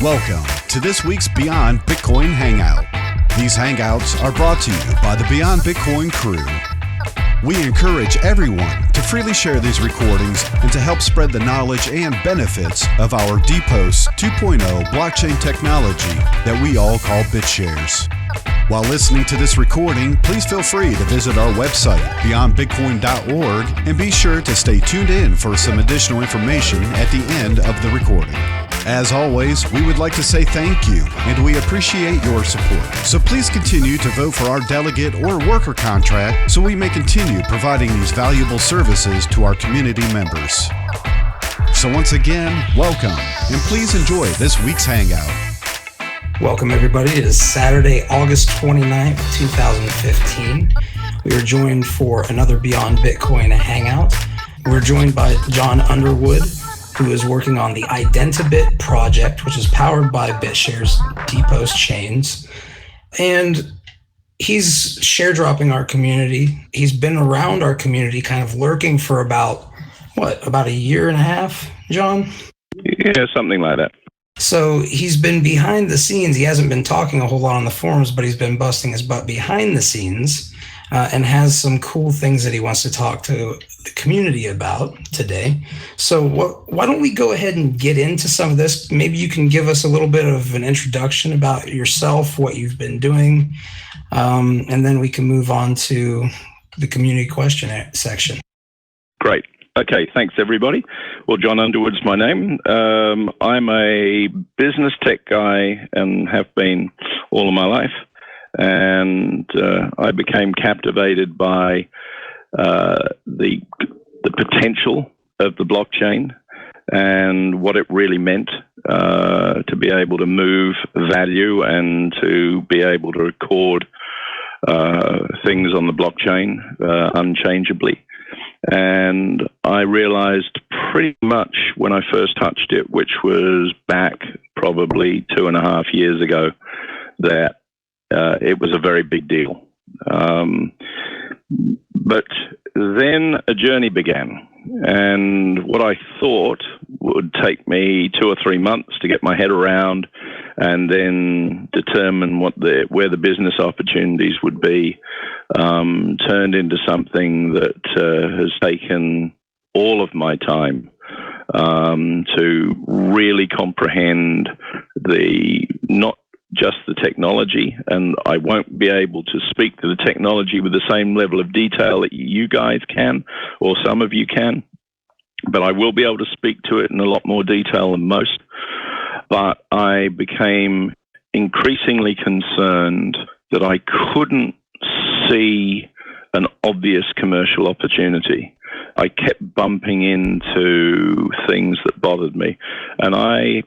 Welcome to this week's Beyond Bitcoin Hangout. These hangouts are brought to you by the Beyond Bitcoin crew. We encourage everyone to freely share these recordings and to help spread the knowledge and benefits of our DPOS 2.0 blockchain technology that we all call BitShares. While listening to this recording, please feel free to visit our website, beyondbitcoin.org, and be sure to stay tuned in for some additional information at the end of the recording. As always, we would like to say thank you, and we appreciate your support. So please continue to vote for our delegate or worker contract so we may continue providing these valuable services to our community members. So once again, welcome, and please enjoy this week's Hangout. Welcome everybody. It is Saturday, August 29th, 2015. We are joined for another Beyond Bitcoin Hangout. We're joined by John Underwood, who is working on the Identabit project, which is powered by BitShares DPOS chains. And he's share dropping our community. He's been around our community, kind of lurking for about a year and a half, John? Yeah, something like that. So he's been behind the scenes. He hasn't been talking a whole lot on the forums, but he's been busting his butt behind the scenes and has some cool things that he wants to talk to the community about today. So why don't we go ahead and get into some of this? Maybe you can give us a little bit of an introduction about yourself, what you've been doing, and then we can move on to the community question section. Great. Okay, thanks everybody. Well, John Underwood's my name. I'm a business tech guy and have been all of my life. And I became captivated by the potential of the blockchain and what it really meant to be able to move value and to be able to record things on the blockchain unchangeably. And I realized pretty much when I first touched it, which was back probably 2.5 years ago, that it was a very big deal. But then a journey began. And what I thought would take me 2 or 3 months to get my head around and then determine where the business opportunities would be, turned into something that has taken all of my time to really comprehend not just the technology, and I won't be able to speak to the technology with the same level of detail that you guys can, or some of you can, but I will be able to speak to it in a lot more detail than most. But I became increasingly concerned that I couldn't see an obvious commercial opportunity. I kept bumping into things that bothered me, and I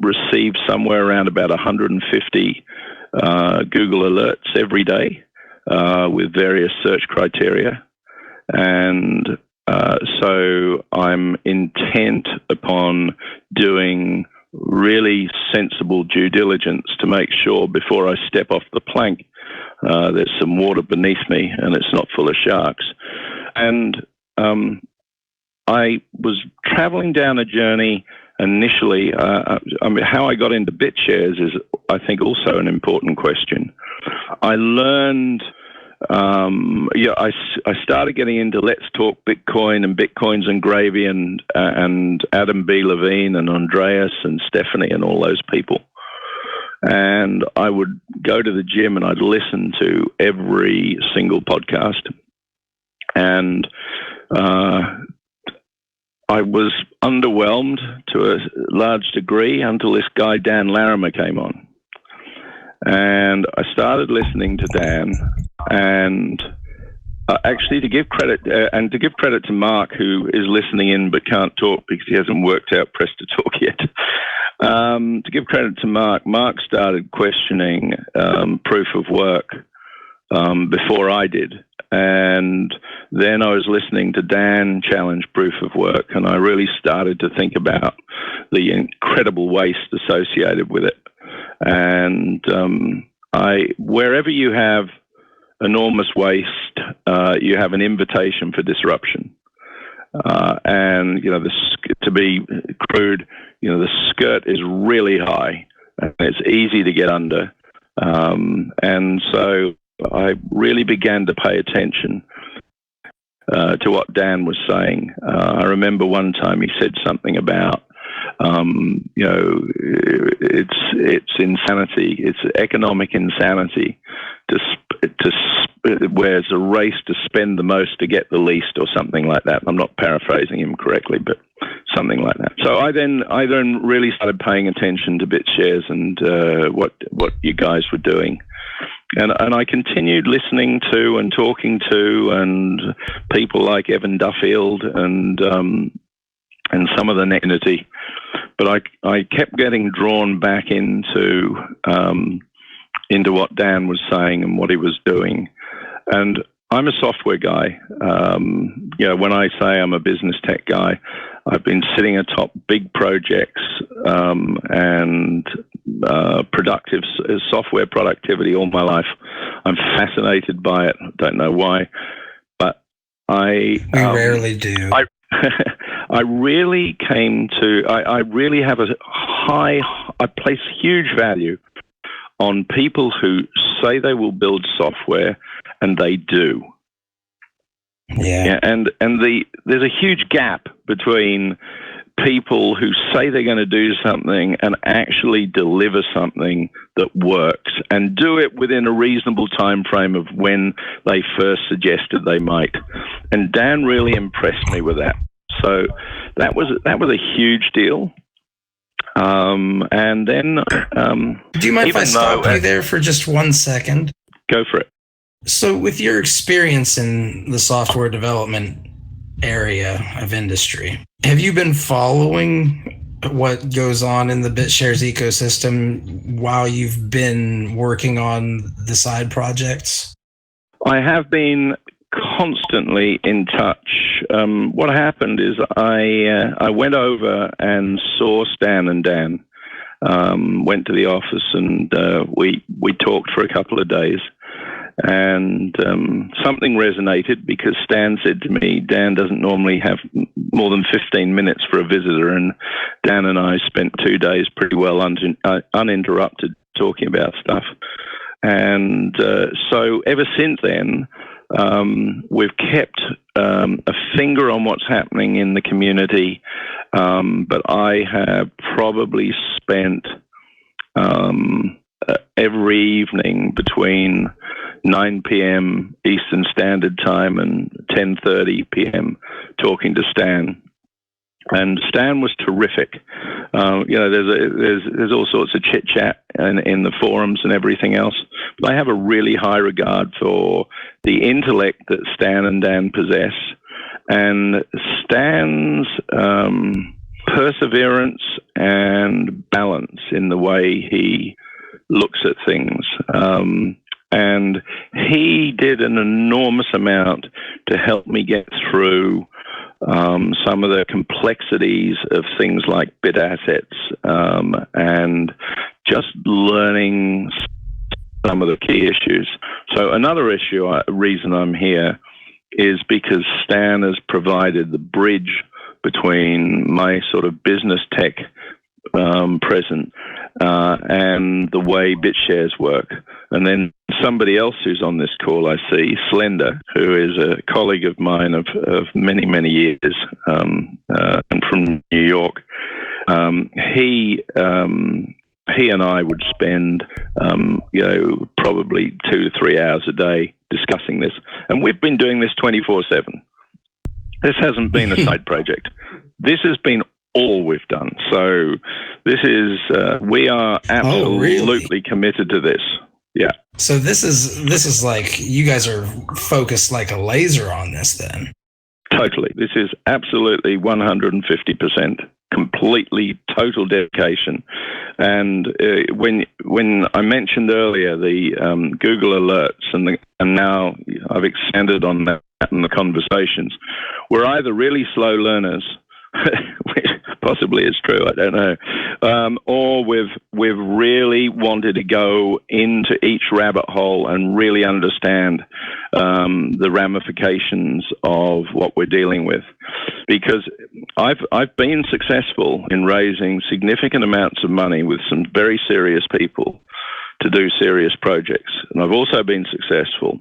received somewhere around about 150 Google alerts every day with various search criteria. And so I'm intent upon doing really sensible due diligence to make sure before I step off the plank, there's some water beneath me and it's not full of sharks. And I was traveling down a journey initially. How I got into BitShares is, I think, also an important question. I learned, I started getting into Let's Talk Bitcoin and Bitcoins and Gravy and Adam B. Levine and Andreas and Stephanie and all those people. And I would go to the gym and I'd listen to every single podcast. And I was underwhelmed to a large degree until this guy, Dan Larimer, came on. And I started listening to Dan, and actually to give credit to Mark, who is listening in but can't talk because he hasn't worked out press to talk yet. To give credit to Mark started questioning proof of work before I did. And then I was listening to Dan challenge proof of work, and I really started to think about the incredible waste associated with it. And wherever you have enormous waste, you have an invitation for disruption. And, to be crude, the skirt is really high and it's easy to get under. And so I really began to pay attention to what Dan was saying. I remember one time he said something about, it's insanity, it's economic insanity where it's a race to spend the most to get the least, or something like that. I'm not paraphrasing him correctly, but something like that. So I then really started paying attention to BitShares and what you guys were doing. And I continued listening to and talking to and people like Evan Duffield and some of the community, but I kept getting drawn back into what Dan was saying and what he was doing. And I'm a software guy. When I say I'm a business tech guy, I've been sitting atop big projects and productive software productivity all my life. I'm fascinated by it. Don't know why, but we rarely do. I really have I place huge value on people who say they will build software and they do. Yeah. And there's a huge gap between people who say they're going to do something and actually deliver something that works and do it within a reasonable time frame of when they first suggested they might. And Dan really impressed me with that. So that was a huge deal. And then, do you mind if I stop you there for just 1 second? Go for it. So with your experience in the software development area of industry, have you been following what goes on in the BitShares ecosystem while you've been working on the side projects? I have been constantly in touch. What happened is I went over and saw Stan and Dan, went to the office, and we talked for a couple of days. And something resonated because Stan said to me, Dan doesn't normally have more than 15 minutes for a visitor, and Dan and I spent 2 days pretty well uninterrupted talking about stuff. And so ever since then, we've kept a finger on what's happening in the community, but I have probably spent every evening between 9 p.m. Eastern Standard Time and 10:30 p.m. talking to Stan. And Stan was terrific. There's all sorts of chit chat in the forums and everything else. But I have a really high regard for the intellect that Stan and Dan possess, and Stan's perseverance and balance in the way he looks at things. And he did an enormous amount to help me get through some of the complexities of things like bit assets, and just learning some of the key issues. So another reason I'm here is because Stan has provided the bridge between my sort of business tech present and the way BitShares work. And then somebody else who's on this call, I see, Slender, who is a colleague of mine of many, many years, and from New York. He and I would spend, probably 2 to 3 hours a day discussing this. And we've been doing this 24/7. This hasn't been a side project. This has been all we've done. So this is, we are absolutely committed to this. Yeah. So this is like, you guys are focused like a laser on this then. Totally. This is absolutely 150%, completely total dedication. And when I mentioned earlier the Google alerts and now I've expanded on that in the conversations, we're either really slow learners which possibly is true, I don't know, or we've really wanted to go into each rabbit hole and really understand the ramifications of what we're dealing with. Because I've been successful in raising significant amounts of money with some very serious people to do serious projects, and I've also been successful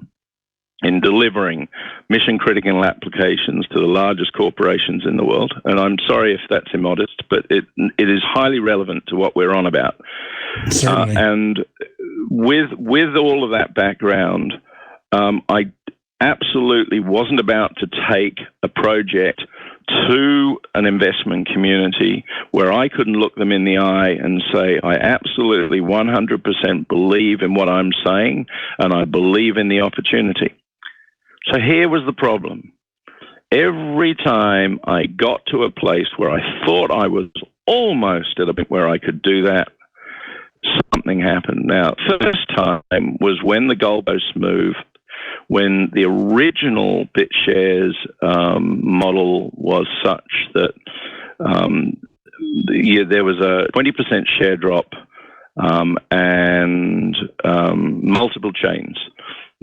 in delivering mission-critical applications to the largest corporations in the world. And I'm sorry if that's immodest, but it is highly relevant to what we're on about. Certainly. And with all of that background, I absolutely wasn't about to take a project to an investment community where I couldn't look them in the eye and say, I absolutely 100% believe in what I'm saying, and I believe in the opportunity. So here was the problem. Every time I got to a place where I thought I was almost at a point where I could do that, something happened. Now, first time was when the goalposts moved, when the original BitShares model was such that there was a 20% share drop and multiple chains.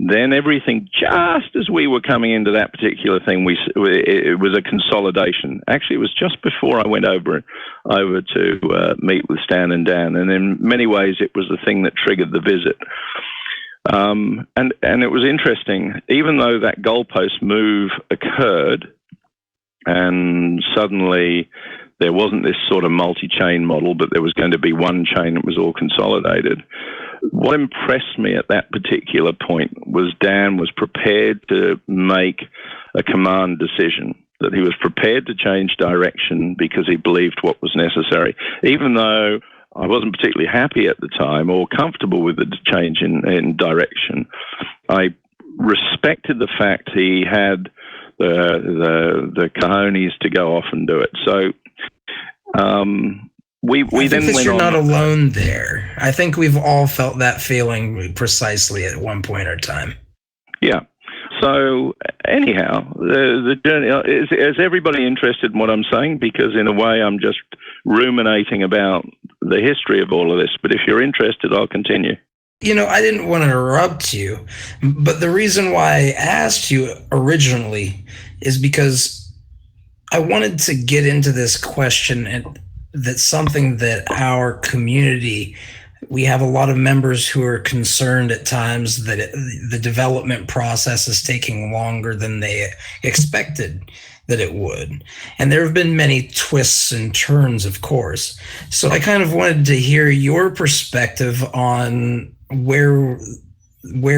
Then everything, just as we were coming into that particular thing, it was a consolidation. Actually, it was just before I went over to meet with Stan and Dan, and in many ways, it was the thing that triggered the visit. And it was interesting, even though that goalpost move occurred, and suddenly there wasn't this sort of multi-chain model, but there was going to be one chain that was all consolidated. What impressed me at that particular point was Dan was prepared to make a command decision, that he was prepared to change direction because he believed what was necessary. Even though I wasn't particularly happy at the time or comfortable with the change in direction, I respected the fact he had the cojones to go off and do it. So we then went on. You're not alone there. I think we've all felt that feeling precisely at one point or time. Yeah. So anyhow, the journey, is everybody interested in what I'm saying? Because in a way, I'm just ruminating about the history of all of this. But if you're interested, I'll continue. You know, I didn't want to interrupt you, but the reason why I asked you originally is because I wanted to get into this question, and that's something that our community, we have a lot of members who are concerned at times that the development process is taking longer than they expected that it would. And there have been many twists and turns, of course. So I kind of wanted to hear your perspective on where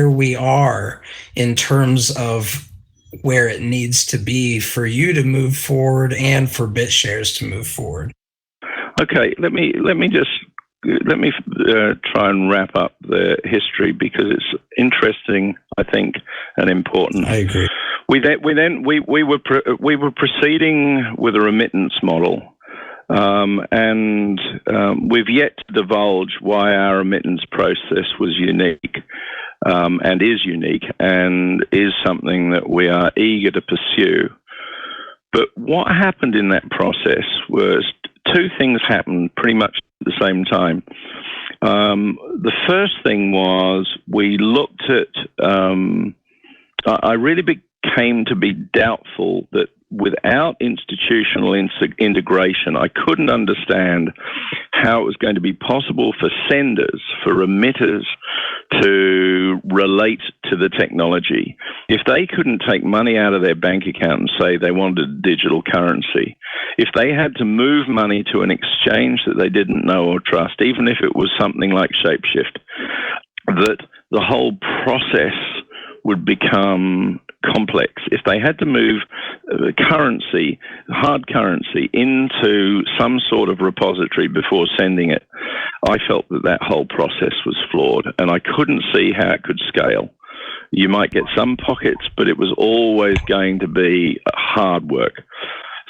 we are in terms of where it needs to be for you to move forward and for BitShares to move forward. Okay, let me try and wrap up the history because it's interesting, I think, and important. I agree. We were proceeding with a remittance model, and we've yet to divulge why our remittance process was unique, and is something that we are eager to pursue. But what happened in that process was two things happened pretty much at the same time. The first thing was we looked at, I really became to be doubtful that without institutional integration, I couldn't understand how it was going to be possible for senders, for remitters to relate to the technology. If they couldn't take money out of their bank account and say they wanted a digital currency, if they had to move money to an exchange that they didn't know or trust, even if it was something like Shapeshift, that the whole process would become complex. If they had to move currency, hard currency, into some sort of repository before sending it, I felt that whole process was flawed, and I couldn't see how it could scale. You might get some pockets, but it was always going to be hard work.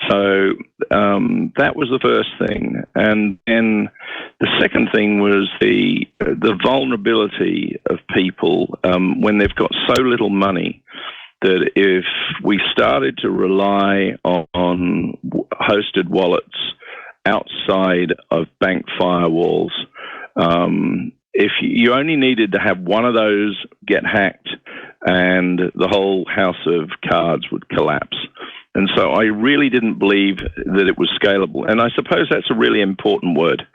So that was the first thing. And then the second thing was the vulnerability of people when they've got so little money that if we started to rely on hosted wallets outside of bank firewalls, if you only needed to have one of those get hacked and the whole house of cards would collapse. And so I really didn't believe that it was scalable. And I suppose that's a really important word.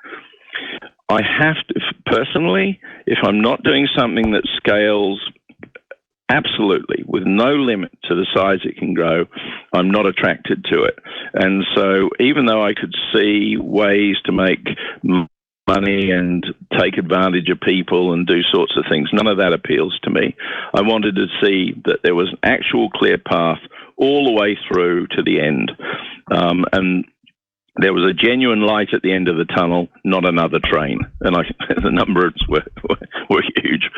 I have to, personally, if I'm not doing something that scales absolutely with no limit to the size it can grow, I'm not attracted to it. And so even though I could see ways to make money and take advantage of people and do sorts of things, none of that appeals to me. I wanted to see that there was an actual clear path all the way through to the end. And there was a genuine light at the end of the tunnel, not another train. And the numbers were huge.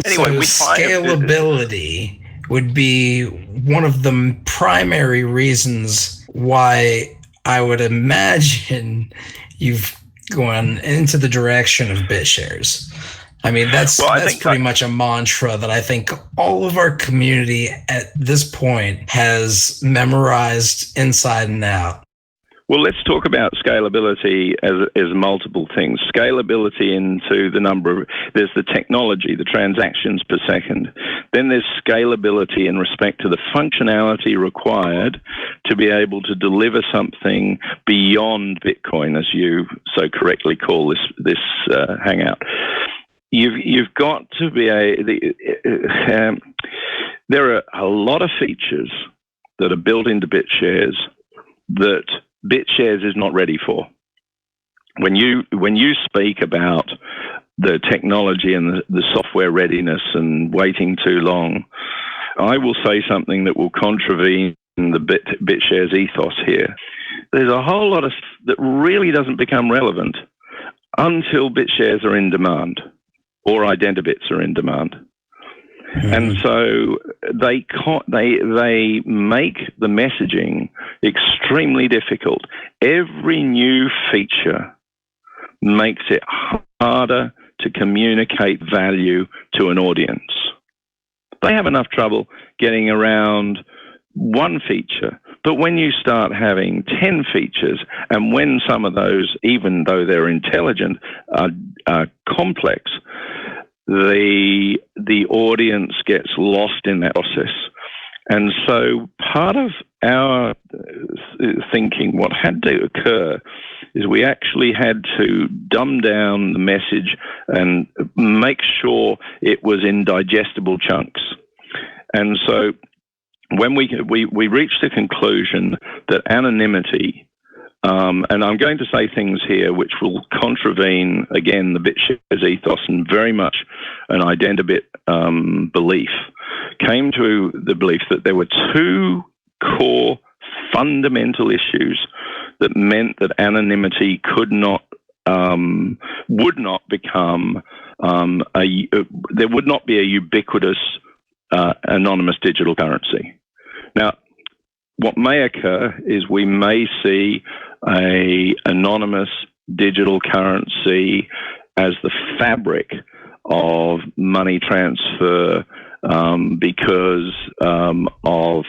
Anyway, so scalability would be one of the primary reasons why I would imagine you've gone into the direction of BitShares. I mean, that's pretty much a mantra that I think all of our community at this point has memorized inside and out. Well, let's talk about scalability as multiple things. Scalability into the number of, there's the technology, the transactions per second. Then there's scalability in respect to the functionality required to be able to deliver something beyond Bitcoin, as you so correctly call this hangout. You've got to be there are a lot of features that are built into BitShares that BitShares is not ready for. When you speak about the technology and the software readiness and waiting too long, I will say something that will contravene the BitShares ethos here. There's a whole lot of that really doesn't become relevant until BitShares are in demand or Identabits are in demand. Mm-hmm. And so they make the messaging extremely difficult. Every new feature makes it harder to communicate value to an audience. They have enough trouble getting around one feature, but when you start having 10 features, and when some of those, even though they're intelligent, are complex, the audience gets lost in that process. And so part of our thinking, what had to occur, is we actually had to dumb down the message and make sure it was in digestible chunks. And so when we reached the conclusion that anonymity, and I'm going to say things here which will contravene, again, the BitShares ethos and very much an Identabit belief, came to the belief that there were two core fundamental issues that meant that anonymity would not become, there would not be a ubiquitous anonymous digital currency. Now, what may occur is we may see a anonymous digital currency as the fabric of money transfer because of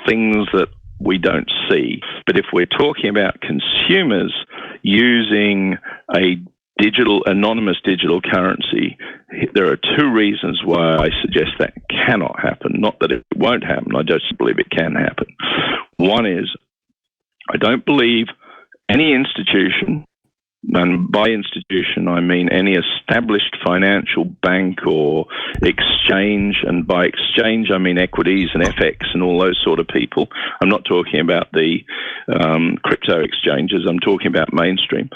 things that we don't see. But if we're talking about consumers using a anonymous digital currency, there are two reasons why I suggest that cannot happen. Not that it won't happen, I just believe it can happen. One is, I don't believe any institution, and by institution I mean any established financial bank or exchange, and by exchange I mean equities and FX and all those sort of people. I'm not talking about the crypto exchanges, I'm talking about mainstream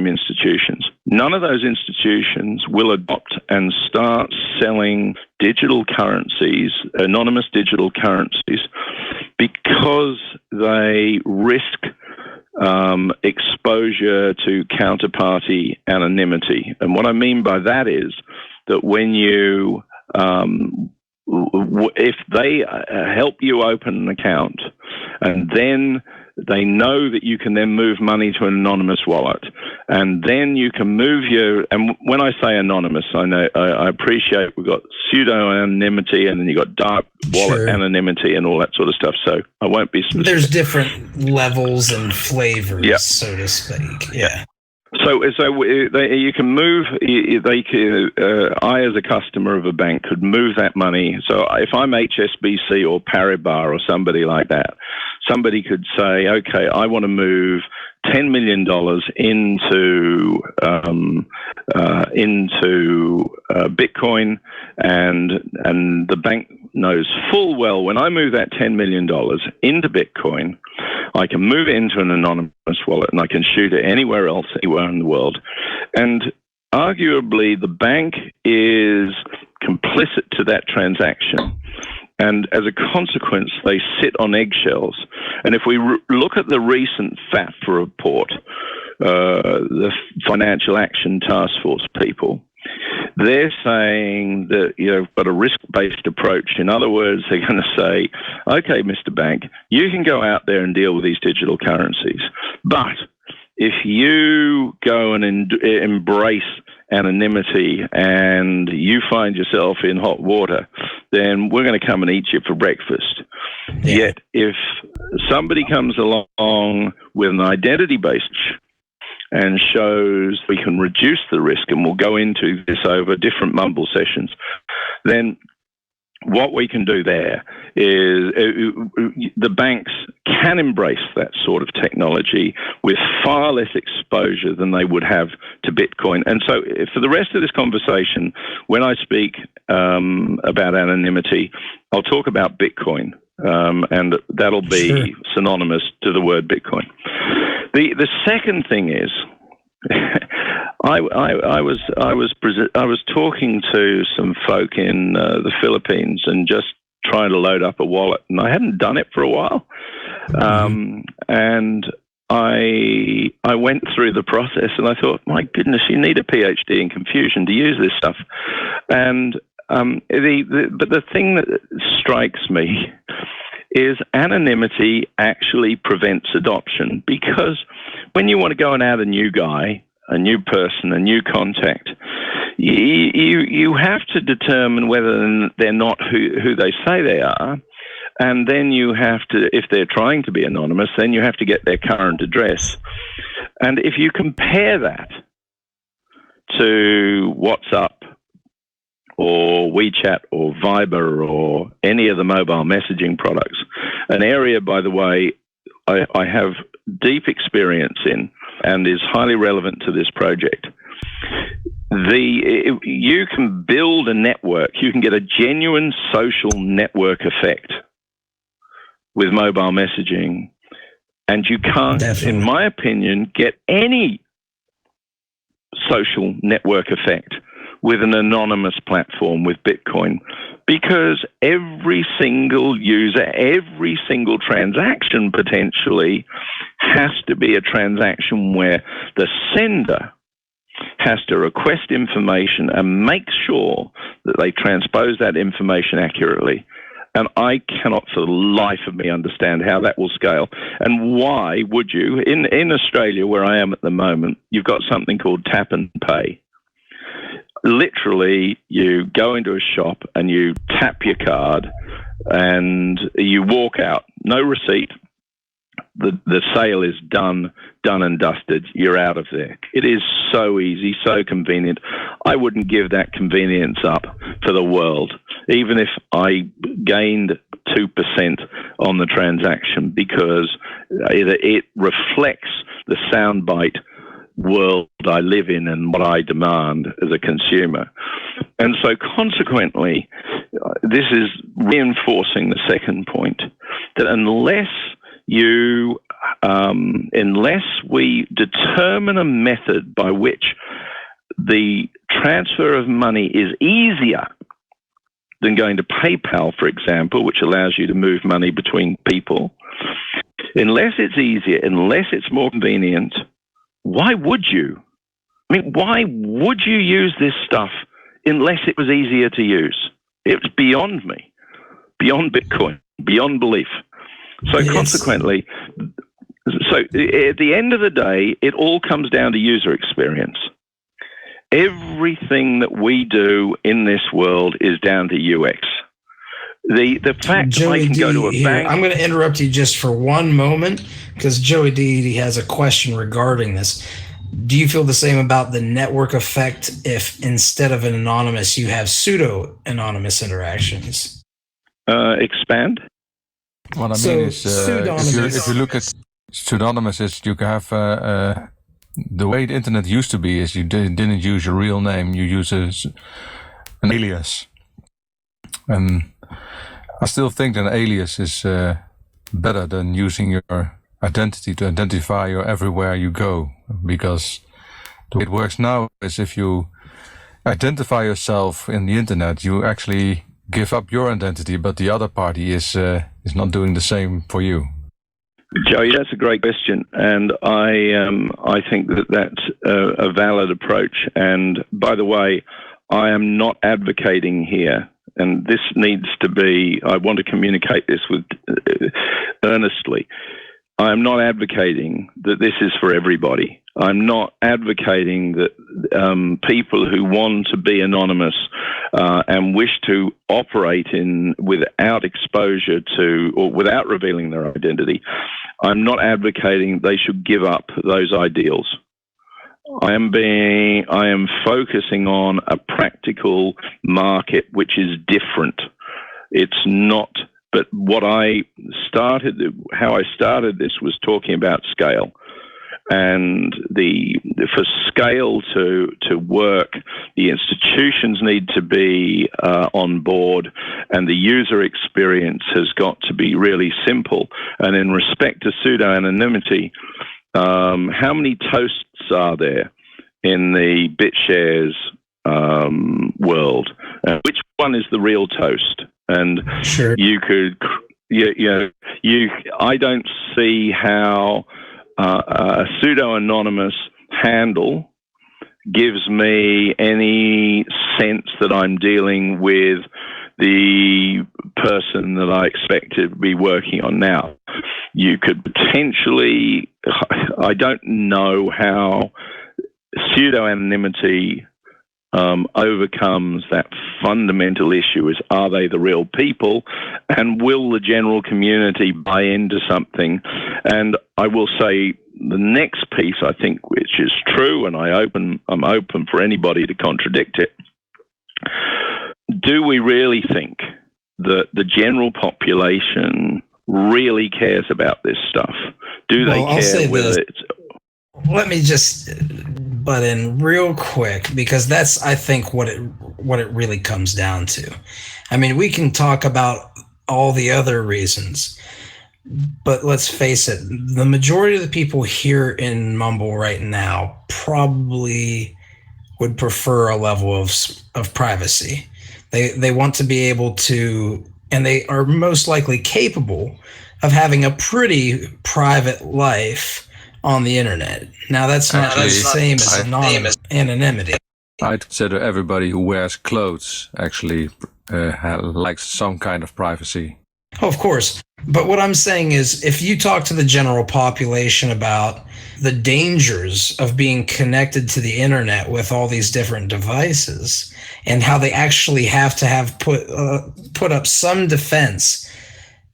institutions. None of those institutions will adopt and start selling digital currencies, anonymous digital currencies, because they risk exposure to counterparty anonymity. And what I mean by that is that when you, if they help you open an account and then They know that you can then move money to an anonymous wallet, and then you can move and when I say anonymous, I appreciate we've got pseudo-anonymity, and then you've got dark wallet anonymity and all that sort of stuff, so I won't be specific. There's different levels and flavors, so to speak. Yeah. So you can move. I, as a customer of a bank, could move that money. So if I'm HSBC or Paribas or somebody like that, somebody could say, "Okay, I want to move $10 million into Bitcoin," and the bank knows full well when I move that $10 million into Bitcoin, I can move it into an anonymous wallet and I can shoot it anywhere else, anywhere in the world. And arguably, the bank is complicit to that transaction. And as a consequence, they sit on eggshells. And if we look at the recent FATF report, the Financial Action Task Force people, they're saying that you've got a risk-based approach. In other words, they're going to say, okay, Mr. Bank, you can go out there and deal with these digital currencies. But if you go and embrace anonymity and you find yourself in hot water, then we're going to come and eat you for breakfast. Yeah. Yet if somebody comes along with an identity-based and shows we can reduce the risk, and we'll go into this over different mumble sessions, then what we can do there is the banks can embrace that sort of technology with far less exposure than they would have to Bitcoin. And so for the rest of this conversation, when I speak about anonymity, I'll talk about Bitcoin, and that'll be synonymous to the word Bitcoin. The second thing is, I was talking to some folk in the Philippines and just trying to load up a wallet, and I hadn't done it for a while, and I went through the process, and I thought, my goodness, you need a PhD in confusion to use this stuff, and but the thing that strikes me is anonymity actually prevents adoption, because when you want to go and add a new guy, a new person, a new contact, you have to determine whether they're not who they say they are, and then you have to, if they're trying to be anonymous, then you have to get their current address. And if you compare that to WhatsApp or WeChat or Viber or any of the mobile messaging products, an area, by the way, I have deep experience in and is highly relevant to this project. You can build a network. You can get a genuine social network effect with mobile messaging, and you can't, in my opinion, get any social network effect with an anonymous platform with Bitcoin, because every single user, every single transaction potentially has to be a transaction where the sender has to request information and make sure that they transpose that information accurately. And I cannot for the life of me understand how that will scale. And why would you? In Australia, where I am at the moment, you've got something called tap and pay. Literally, you go into a shop and you tap your card and you walk out. No receipt. The sale is done and dusted. You're out of there. It is so easy, so convenient. I wouldn't give that convenience up for the world, even if I gained 2% on the transaction, because it reflects the soundbite world I live in and what I demand as a consumer. And so consequently, this is reinforcing the second point, that unless we determine a method by which the transfer of money is easier than going to PayPal, for example, which allows you to move money between people, unless it's easier, unless it's more convenient, why would you? I mean, why would you use this stuff unless it was easier to use? It's beyond me, beyond Bitcoin, beyond belief. So consequently, So at the end of the day, it all comes down to user experience. Everything that we do in this world is down to UX. The fact Joey that I can go to a bank. I'm going to interrupt you just for one moment because Joey D has a question regarding this. Do you feel the same about the network effect if instead of an anonymous, you have pseudo-anonymous interactions? Expand? What I mean is, if you look at pseudonymous, you have the way the internet used to be is you didn't use your real name, you use an alias. And I still think an alias is better than using your identity to identify you everywhere you go, because the way it works now is if you identify yourself in the internet, you actually give up your identity, but the other party is not doing the same for you. Joey, that's a great question, and I think that that's a valid approach. And by the way, I am not advocating here, and this needs to be, I want to communicate this with earnestly. I'm not advocating that this is for everybody. I'm not advocating that people who want to be anonymous and wish to operate without exposure to or without revealing their identity, I'm not advocating they should give up those ideals. I am focusing on a practical market which is different. It's not. But how I started this was talking about scale, and for scale to work, the institutions need to be on board, and the user experience has got to be really simple. And in respect to pseudo-anonymity, how many toasts are there in the BitShares world? Which one is the real toast? And sure. You could, I don't see how a pseudo-anonymous handle gives me any sense that I'm dealing with the person that I expect to be working on now. You could potentially, I don't know how pseudo-anonymity overcomes that fundamental issue is, are they the real people, and will the general community buy into something? And I will say the next piece, I think, which is true, and I'm open for anybody to contradict it. Do we really think that the general population really cares about this stuff? Do they care whether it's... Let me just butt in real quick, because that's, I think, what it really comes down to. I mean, we can talk about all the other reasons, but let's face it, the majority of the people here in Mumble right now probably would prefer a level of privacy. They want to be able to, and they are most likely capable of having a pretty private life on the internet. Now, that's not the same as anonymity. I'd consider everybody who wears clothes actually likes some kind of privacy. Oh, of course. But what I'm saying is, if you talk to the general population about the dangers of being connected to the internet with all these different devices and how they actually have to put up some defense,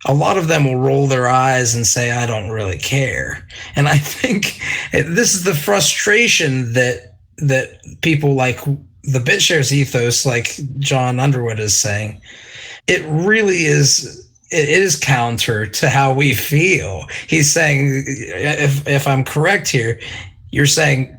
a lot of them will roll their eyes and say, I don't really care. And I think this is the frustration that people like the BitShares ethos, like John Underwood is saying. It really is, it is counter to how we feel. He's saying, if I'm correct here, you're saying,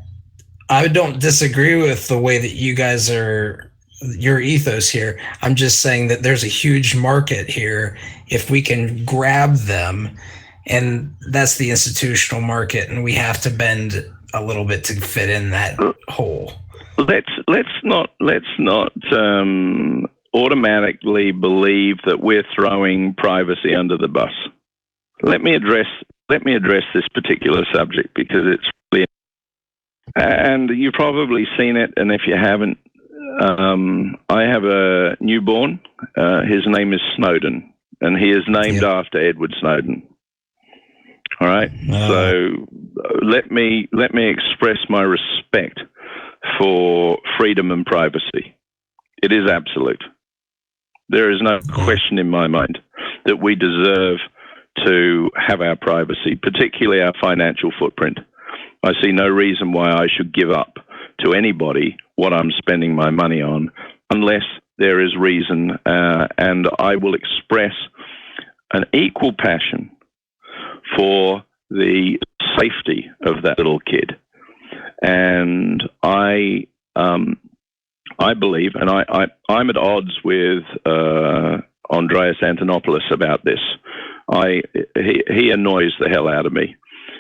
I don't disagree with the way that you guys are, your ethos here. I'm just saying that there's a huge market here if we can grab them, and that's the institutional market, and we have to bend a little bit to fit in that hole. Let's not automatically believe that we're throwing privacy under the bus. Let me address this particular subject, because it's really, and you've probably seen it, and if you haven't, I have a newborn. His name is Snowden, and he is named after Edward Snowden. All right. So let me express my respect for freedom and privacy. It is absolute. There is no question in my mind that we deserve to have our privacy, particularly our financial footprint. I see no reason why I should give up to anybody what I'm spending my money on, unless there is reason, and I will express an equal passion for the safety of that little kid. And I believe, and I'm at odds with Andreas Antonopoulos about this. He annoys the hell out of me.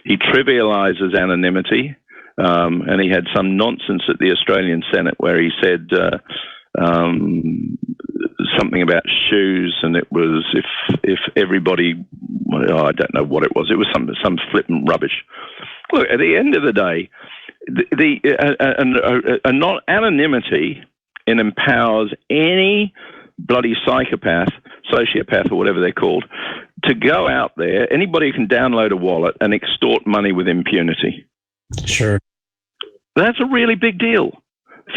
He trivializes anonymity, and he had some nonsense at the Australian Senate where he said something about shoes, and it was if everybody, I don't know what it was. It was some flippant rubbish. Look, at the end of the day, not anonymity empowers any bloody psychopath, sociopath, or whatever they're called, to go out there. Anybody can download a wallet and extort money with impunity. Sure. That's a really big deal.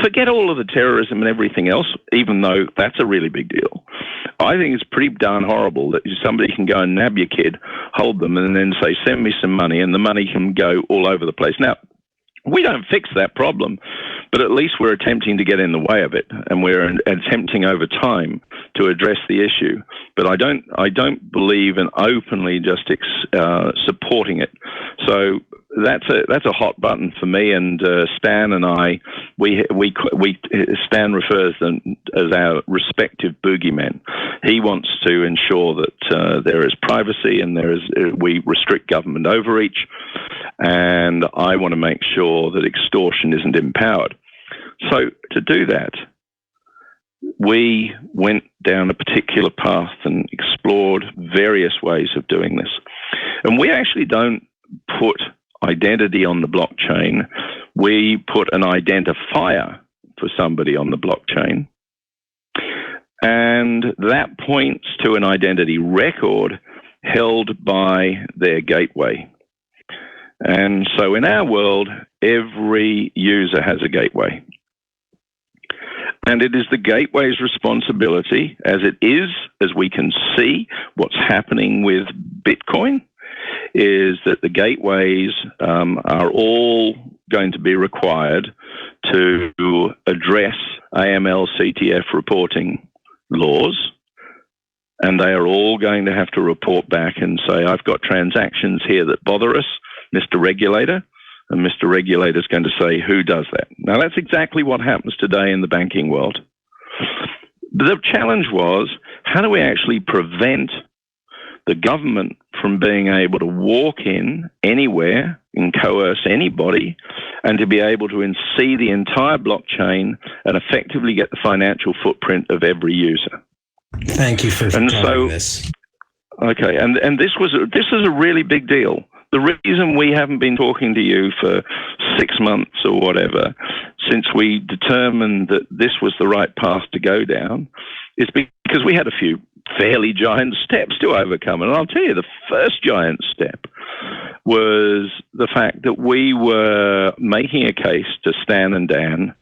Forget all of the terrorism and everything else, even though that's a really big deal. I think it's pretty darn horrible that somebody can go and nab your kid, hold them, and then say, send me some money, and the money can go all over the place. Now, we don't fix that problem, but at least we're attempting to get in the way of it, and we're attempting over time to address the issue. But I don't believe in openly just supporting it. So that's a hot button for me, and Stan and I, Stan refers them as our respective boogeymen. He wants to ensure that there is privacy and we restrict government overreach, and I want to make sure that extortion isn't empowered. So to do that, we went down a particular path and explored various ways of doing this. And we actually don't put identity on the blockchain. We put an identifier for somebody on the blockchain. And that points to an identity record held by their gateway. And so in our world, every user has a gateway. And it is the gateway's responsibility, as we can see what's happening with Bitcoin, is that the gateways are all going to be required to address AML/CTF reporting laws. And they are all going to have to report back and say, I've got transactions here that bother us, Mr. Regulator. And Mr. Regulator is going to say, who does that? Now, that's exactly what happens today in the banking world. The challenge was, how do we actually prevent the government from being able to walk in anywhere and coerce anybody and to be able to see the entire blockchain and effectively get the financial footprint of every user? Thank you for telling this. Okay, and this is a really big deal. The reason we haven't been talking to you for 6 months or whatever, since we determined that this was the right path to go down, is because we had a few fairly giant steps to overcome. And I'll tell you, the first giant step was the fact that we were making a case to Stan and Dan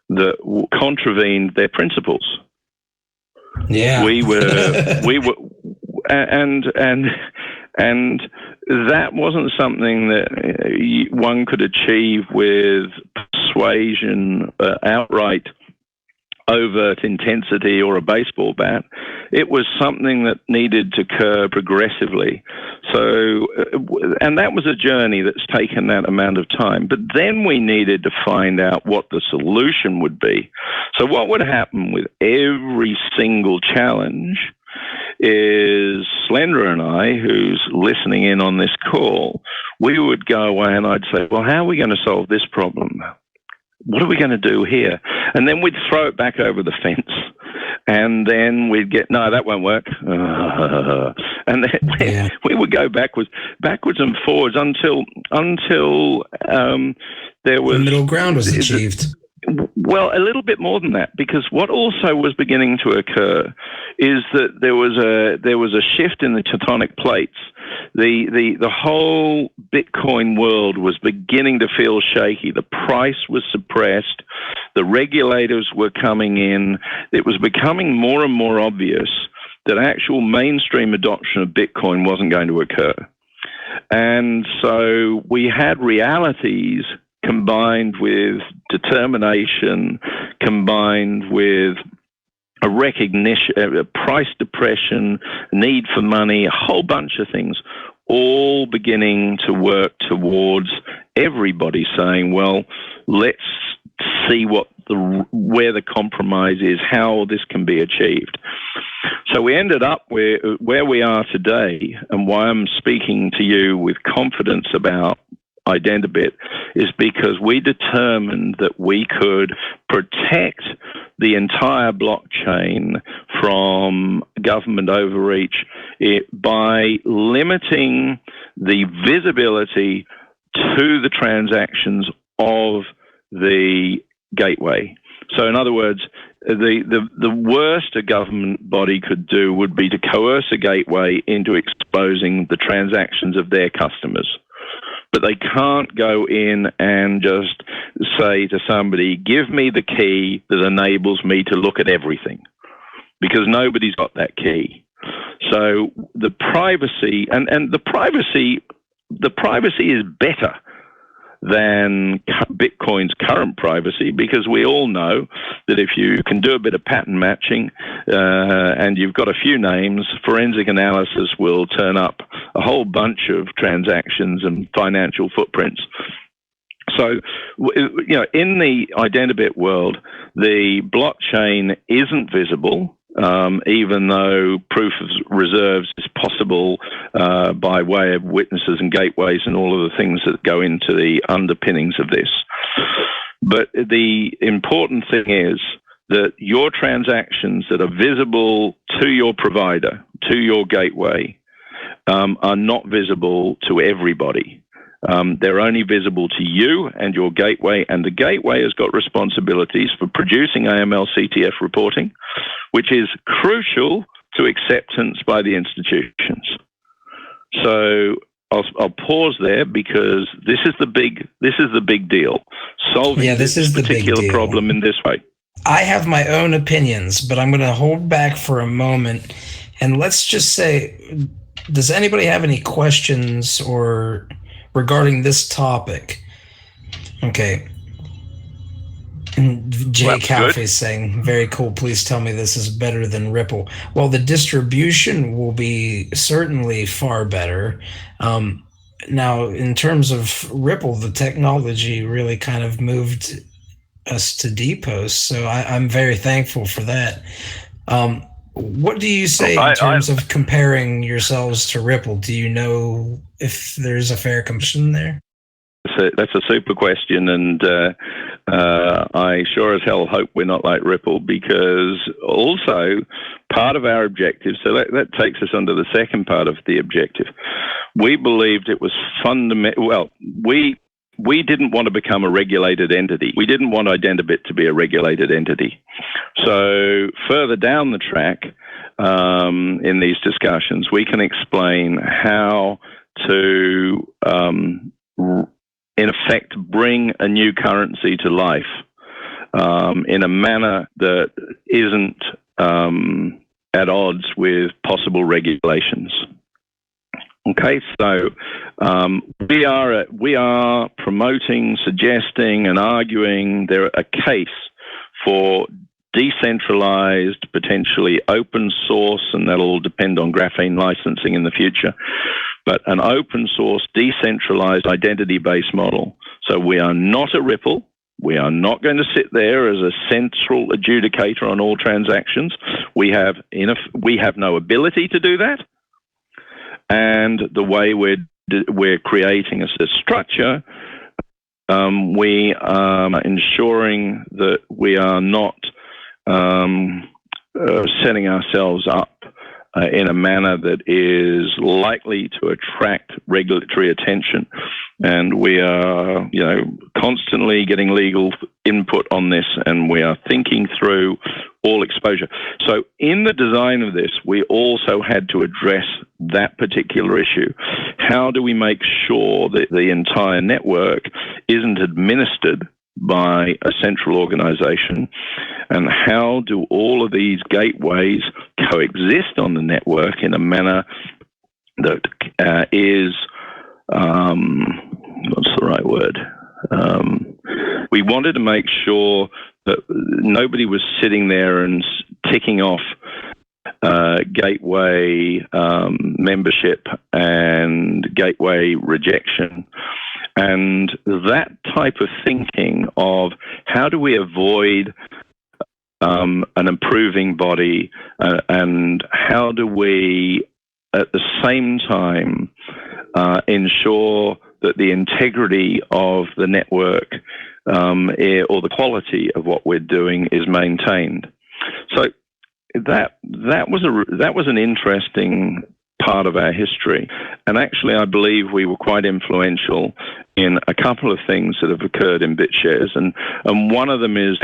that contravened their principles. Yeah. We were, and that wasn't something that one could achieve with persuasion, outright overt intensity, or a baseball bat. It was something that needed to occur progressively. So, and that was a journey that's taken that amount of time. But then we needed to find out what the solution would be. So what would happen with every single challenge is Slender and I, who's listening in on this call, we would go away and I'd say, well, how are we going to solve this problem? What are we going to do here? And then we'd throw it back over the fence. And then we'd get, no, that won't work. And then we would go backwards and forwards until there was... The middle ground was achieved. Well, a little bit more than that, because what also was beginning to occur is that there was a shift in the tectonic plates. The whole Bitcoin world was beginning to feel shaky. The price was suppressed. The regulators were coming in. It was becoming more and more obvious that actual mainstream adoption of Bitcoin wasn't going to occur. And so we had realities combined with determination, combined with a recognition, a price depression, need for money, a whole bunch of things, all beginning to work towards everybody saying, well, let's see where the compromise is, how this can be achieved. So we ended up where we are today, and why I'm speaking to you with confidence about Identabit is because we determined that we could protect the entire blockchain from government overreach by limiting the visibility to the transactions of the gateway. So in other words, the worst a government body could do would be to coerce a gateway into exposing the transactions of their customers. But they can't go in and just say to somebody, give me the key that enables me to look at everything, because nobody's got that key. So the privacy, and the privacy is better than Bitcoin's current privacy, because we all know that if you can do a bit of pattern matching and you've got a few names, forensic analysis will turn up a whole bunch of transactions and financial footprints. So, in the Identabit world, the blockchain isn't visible, even though proof of reserves is possible by way of witnesses and gateways and all of the things that go into the underpinnings of this. But the important thing is that your transactions that are visible to your provider, to your gateway, are not visible to everybody. They're only visible to you and your gateway, and the gateway has got responsibilities for producing AML-CTF reporting, which is crucial to acceptance by the institutions. So I'll pause there, because this is the big deal. Solving this particular problem in this way. I have my own opinions, but I'm going to hold back for a moment, and let's just say, does anybody have any questions or regarding this topic? Okay. And Jay Cafe is saying, very cool. Please tell me this is better than Ripple. Well, the distribution will be certainly far better. Now, in terms of Ripple, the technology really kind of moved us to DPOS. So I'm very thankful for that. What do you say in terms of comparing yourselves to Ripple? Do you know if there's a fair comparison there? That's a super question, and I sure as hell hope we're not like Ripple, because also part of our objective, so that takes us under the second part of the objective. We believed it was fundamental. Well, we didn't want to become a regulated entity. We didn't want Identabit to be a regulated entity. So further down the track in these discussions, we can explain how to, in effect, bring a new currency to life in a manner that isn't at odds with possible regulations. Okay, so we are promoting, suggesting, and arguing there a case for decentralized, potentially open source, and that'll depend on graphene licensing in the future, but an open source, decentralized, identity-based model. So we are not a Ripple. We are not going to sit there as a central adjudicator on all transactions. We have no ability to do that. And the way we're creating a structure, we are ensuring that we are not setting ourselves up in a manner that is likely to attract regulatory attention. And we are, constantly getting legal input on this, and we are thinking through all exposure. So in the design of this, we also had to address that particular issue. How do we make sure that the entire network isn't administered by a central organization, and how do all of these gateways coexist on the network in a manner that is, what's the right word? We wanted to make sure that nobody was sitting there and ticking off gateway membership and gateway rejection. And that type of thinking of how do we avoid an improving body, and how do we at the same time ensure that the integrity of the network or the quality of what we're doing is maintained. So that was an interesting part of our history, and actually I believe we were quite influential in a couple of things that have occurred in BitShares, and one of them is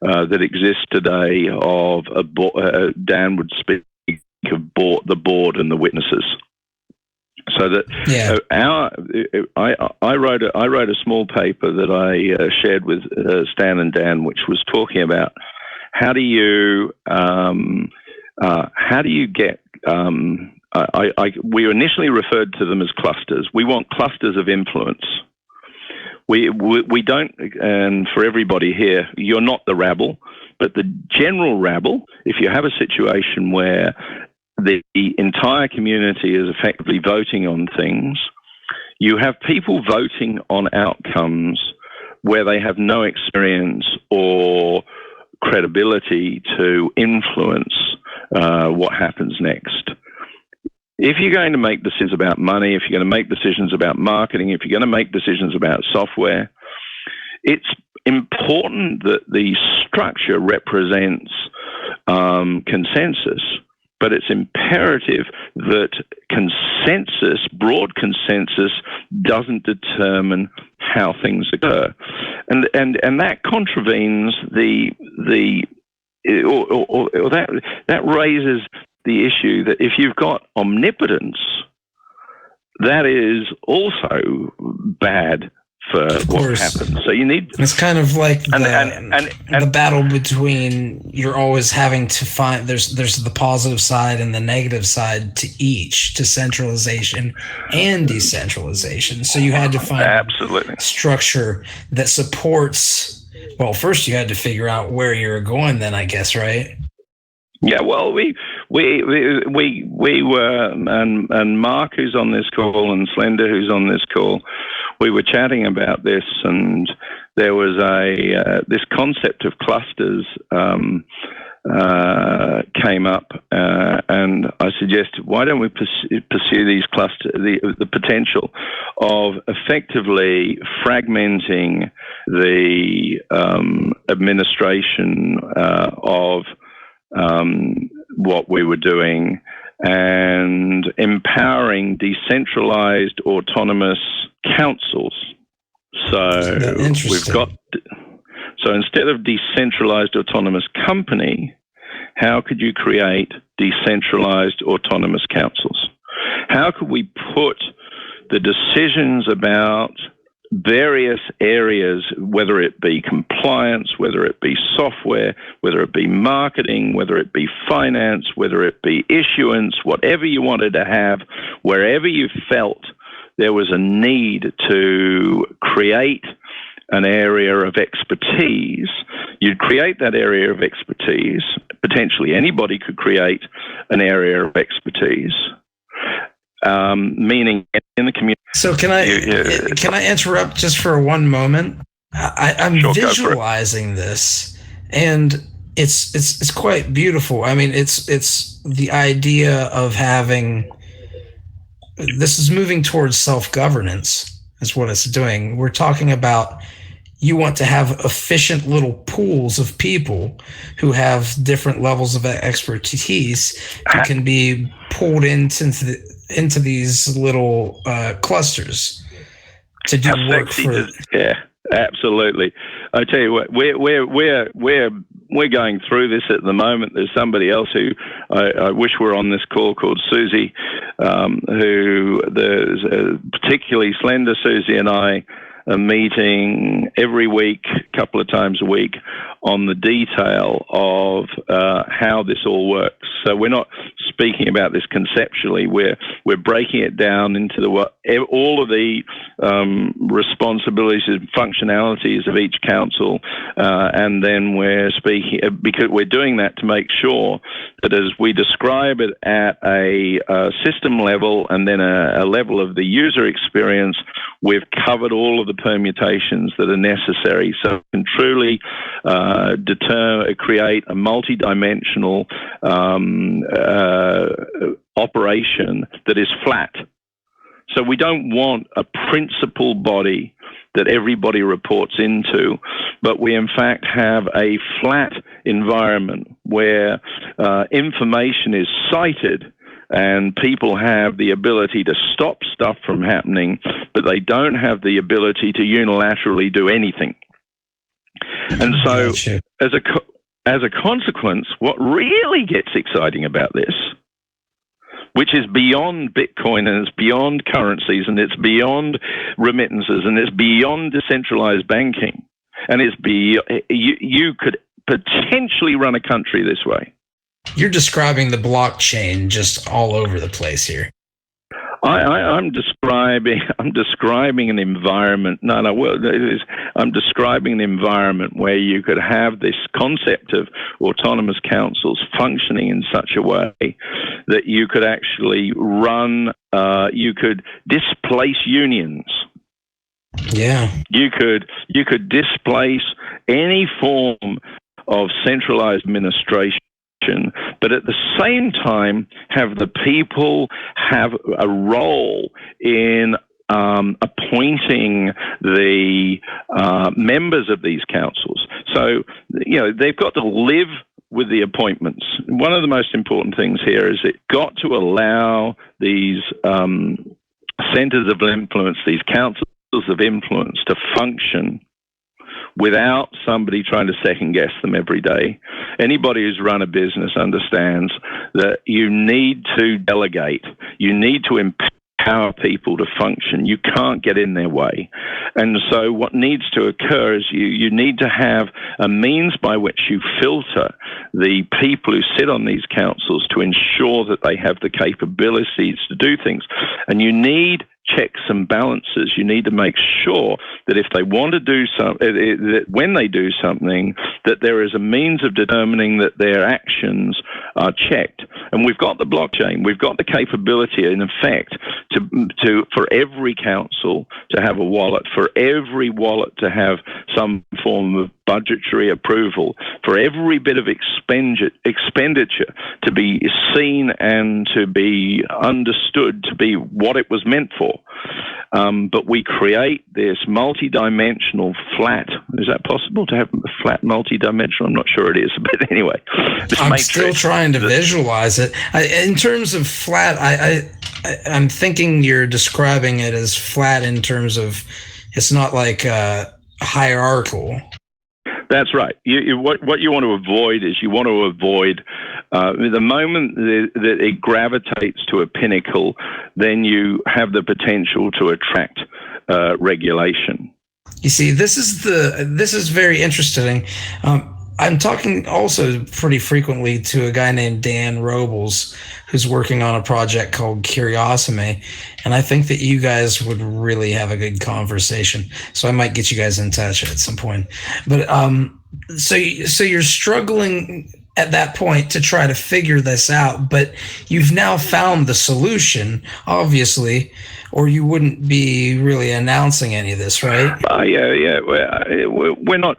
that exists today of Dan would speak of the board and the witnesses. So that I wrote a small paper that I shared with Stan and Dan, which was talking about how do you get we initially referred to them as clusters. We want clusters of influence. We don't, and for everybody here, you're not the rabble, but the general rabble. If you have a situation where the entire community is effectively voting on things, you have people voting on outcomes where they have no experience or credibility to influence what happens next. If you're going to make decisions about money, if you're going to make decisions about marketing, if you're going to make decisions about software, it's important that the structure represents consensus, but it's imperative that consensus, broad consensus, doesn't determine how things occur, and that contravenes that raises the issue that if you've got omnipotence, that is also bad for what happens. So you need. It's kind of like the battle between, you're always having to find, there's the positive side and the negative side to each, to centralization and decentralization. So you had to find absolutely structure that supports. Well, first you had to figure out where you're going, then I guess, right? Yeah, well, we were, and Mark, who's on this call, and Slender, who's on this call, we were chatting about this, and there was this concept of clusters came up, and I suggested, why don't we pursue these clusters, the potential of effectively fragmenting the administration of what we were doing and empowering decentralized autonomous councils. So instead of decentralized autonomous company, how could you create decentralized autonomous councils? How could we put the decisions about various areas, whether it be compliance, whether it be software, whether it be marketing, whether it be finance, whether it be issuance, whatever you wanted to have, wherever you felt there was a need to create an area of expertise, you'd create that area of expertise. Potentially anybody could create an area of expertise. Meaning in the community. So can I interrupt just for one moment? I'm sure, visualizing this, and it's quite beautiful. I mean, it's the idea of having. This is moving towards self-governance, is what it's doing. We're talking about, you want to have efficient little pools of people who have different levels of expertise who can be pulled into these little clusters to do work for. Yeah, absolutely. I tell you what, we're going through this at the moment. There's somebody else who I wish were on this call called Susie, who there's particularly slender Susie and I are meeting every week, a couple of times a week, on the detail of how this all works. So we're not speaking about this conceptually. We're breaking it down into all of the responsibilities and functionalities of each council, and then we're speaking because we're doing that to make sure that as we describe it at a system level and then a level of the user experience, we've covered all of the permutations that are necessary, so we can truly create a multi-dimensional operation that is flat. So we don't want a principal body that everybody reports into, but we in fact have a flat environment where information is cited and people have the ability to stop stuff from happening, but they don't have the ability to unilaterally do anything. And so, as a consequence, what really gets exciting about this, which is beyond Bitcoin and it's beyond currencies and it's beyond remittances and it's beyond decentralized banking, and you could potentially run a country this way. You're describing the blockchain just all over the place here. I'm describing an environment. I'm describing an environment where you could have this concept of autonomous councils functioning in such a way that you could actually run. You could displace unions. Yeah. You could displace any form of centralized administration, but at the same time have the people have a role in appointing the members of these councils. So, they've got to live with the appointments. One of the most important things here is it got to allow these centers of influence, these councils of influence, to function without somebody trying to second guess them every day. Anybody who's run a business understands that you need to delegate. You need to empower people to function. You can't get in their way. And so what needs to occur is you need to have a means by which you filter the people who sit on these councils to ensure that they have the capabilities to do things. And you need checks and balances. You need to make sure that if they want to do something, that when they do something, that there is a means of determining that their actions are checked. And we've got the blockchain. We've got the capability, in effect, to for every council to have a wallet, for every wallet to have some form of budgetary approval, for every bit of expenditure to be seen and to be understood to be what it was meant for. But we create this multi-dimensional flat. Is that possible to have a flat multi-dimensional? I'm not sure it is, but anyway. I'm still trying to visualize it. In terms of flat, I'm thinking you're describing it as flat in terms of it's not like hierarchical. That's right. What you want to avoid is the moment that it gravitates to a pinnacle, then you have the potential to attract regulation. You see, this is very interesting. I'm talking also pretty frequently to a guy named Dan Robles, who's working on a project called Curiosime, and I think that you guys would really have a good conversation. So I might get you guys in touch at some point. But so you're struggling at that point to try to figure this out, but you've now found the solution, obviously, or you wouldn't be really announcing any of this, right? Yeah. We're not.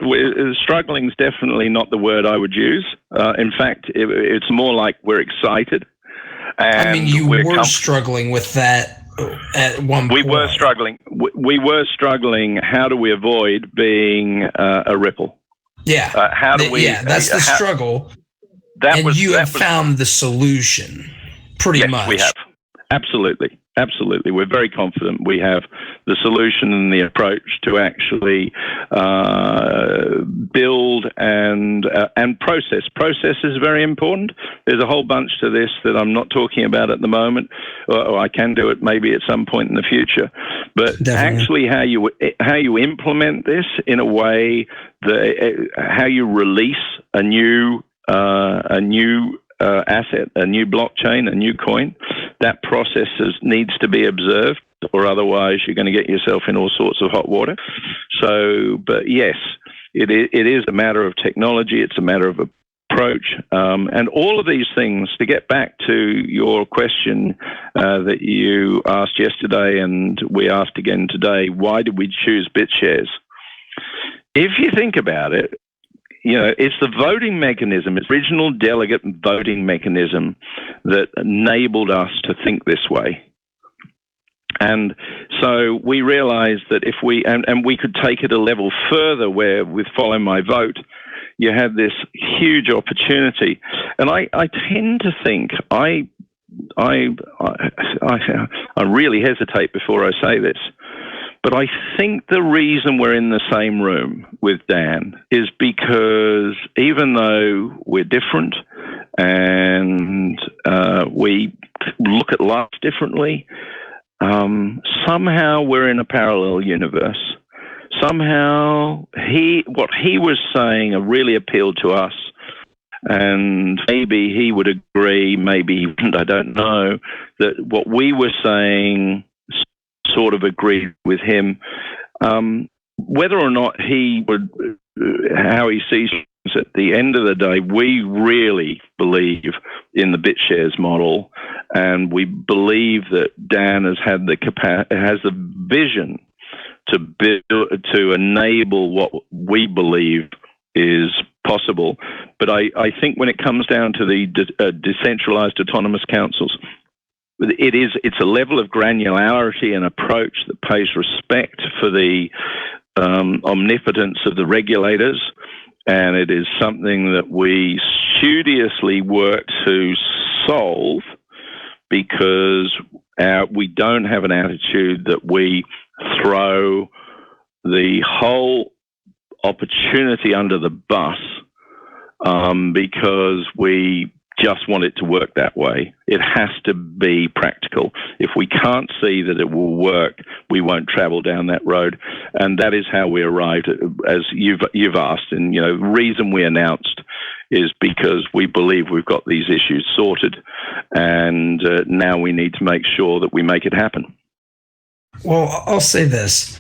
Struggling is definitely not the word I would use. In fact, it's more like we're excited. And I mean, you were struggling with that at one point. We were struggling. We were struggling. How do we avoid being a ripple? Yeah. How do we? Yeah, that's the struggle. You have found the solution, pretty much. Yes, we have. Absolutely. Absolutely. We're very confident we have the solution and the approach to actually build and process. Process is very important. There's a whole bunch to this that I'm not talking about at the moment, or I can do it maybe at some point in the future. But Definitely. Actually how you implement this in a way that how you release a new asset, a new blockchain, a new coin, that process needs to be observed, or otherwise you're going to get yourself in all sorts of hot water. So, but yes, it is a matter of technology. It's a matter of approach. And all of these things, to get back to your question that you asked yesterday and we asked again today, why did we choose BitShares? If you think about it, it's the voting mechanism, it's the original delegate voting mechanism that enabled us to think this way. And so we realized that if we, and we could take it a level further where with Follow My Vote, you had this huge opportunity. And I tend to think, I really hesitate before I say this, but I think the reason we're in the same room with Dan is because even though we're different and we look at life differently, somehow we're in a parallel universe. Somehow what he was saying really appealed to us. And maybe he would agree, maybe he wouldn't, I don't know, that what we were saying sort of agreed with him. Whether or not he would, how he sees things at the end of the day, we really believe in the BitShares model, and we believe that Dan has had has the vision to build, to enable what we believe is possible. But I think when it comes down to the decentralized autonomous councils, it's a level of granularity and approach that pays respect for the omnipotence of the regulators, and it is something that we studiously work to solve because we don't have an attitude that we throw the whole opportunity under the bus because we just want it to work that way. It has to be practical. If we can't see that it will work, we won't travel down that road. And that is how we arrived at, as you've asked. And, the reason we announced is because we believe we've got these issues sorted. And now we need to make sure that we make it happen. Well, I'll say this.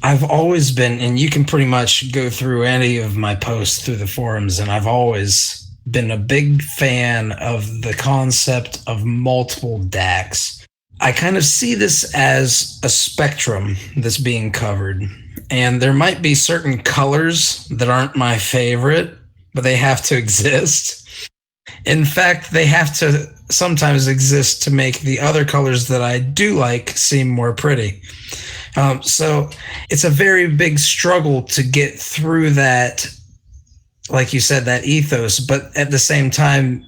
I've always been, and you can pretty much go through any of my posts through the forums, and I've always been a big fan of the concept of multiple DACs. I kind of see this as a spectrum that's being covered. And there might be certain colors that aren't my favorite, but they have to exist. In fact, they have to sometimes exist to make the other colors that I do like seem more pretty. So it's a very big struggle to get through that, like you said, that ethos. But at the same time,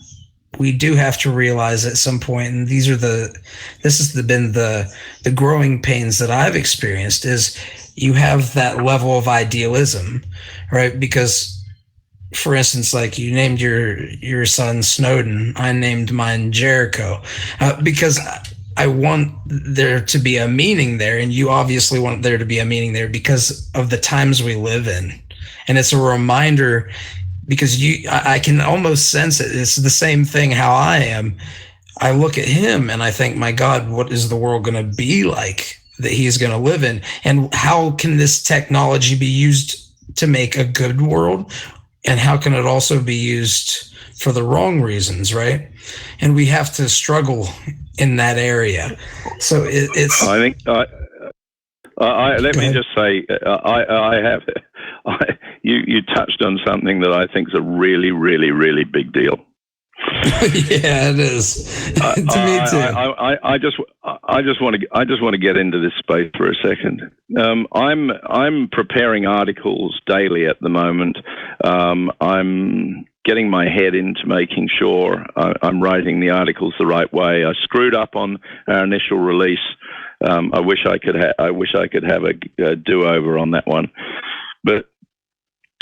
we do have to realize at some point, and this has been the growing pains that I've experienced, is you have that level of idealism, right? Because, for instance, like you named your son Snowden, I named mine Jericho, because I want there to be a meaning there, and you obviously want there to be a meaning there because of the times we live in. And it's a reminder, because I can almost sense it. It's the same thing how I am. I look at him and I think, my God, what is the world going to be like that he's going to live in? And how can this technology be used to make a good world? And how can it also be used for the wrong reasons, right? And we have to struggle in that area. So it's... I think... let me just say, you touched on something that I think is a really, really, really big deal. Yeah, it is. To me too. I just want to get into this space for a second. I'm preparing articles daily at the moment. I'm getting my head into making sure I'm writing the articles the right way. I screwed up on our initial release. I wish I could have a do-over on that one. But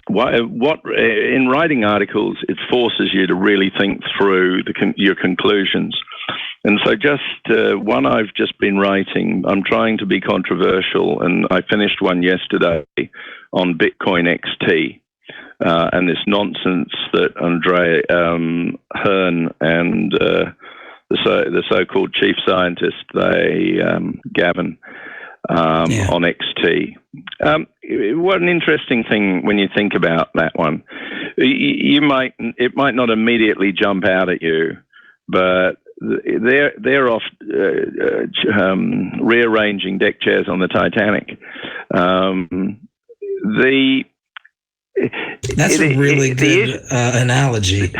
what in writing articles, it forces you to really think through your conclusions. And so just one I've just been writing, I'm trying to be controversial, and I finished one yesterday on Bitcoin XT and this nonsense that Andre Hearn and the so-called chief scientist, Gavin, on XT. What an interesting thing when you think about that one. It might not immediately jump out at you, but they're off rearranging deck chairs on the Titanic. That's a really good analogy.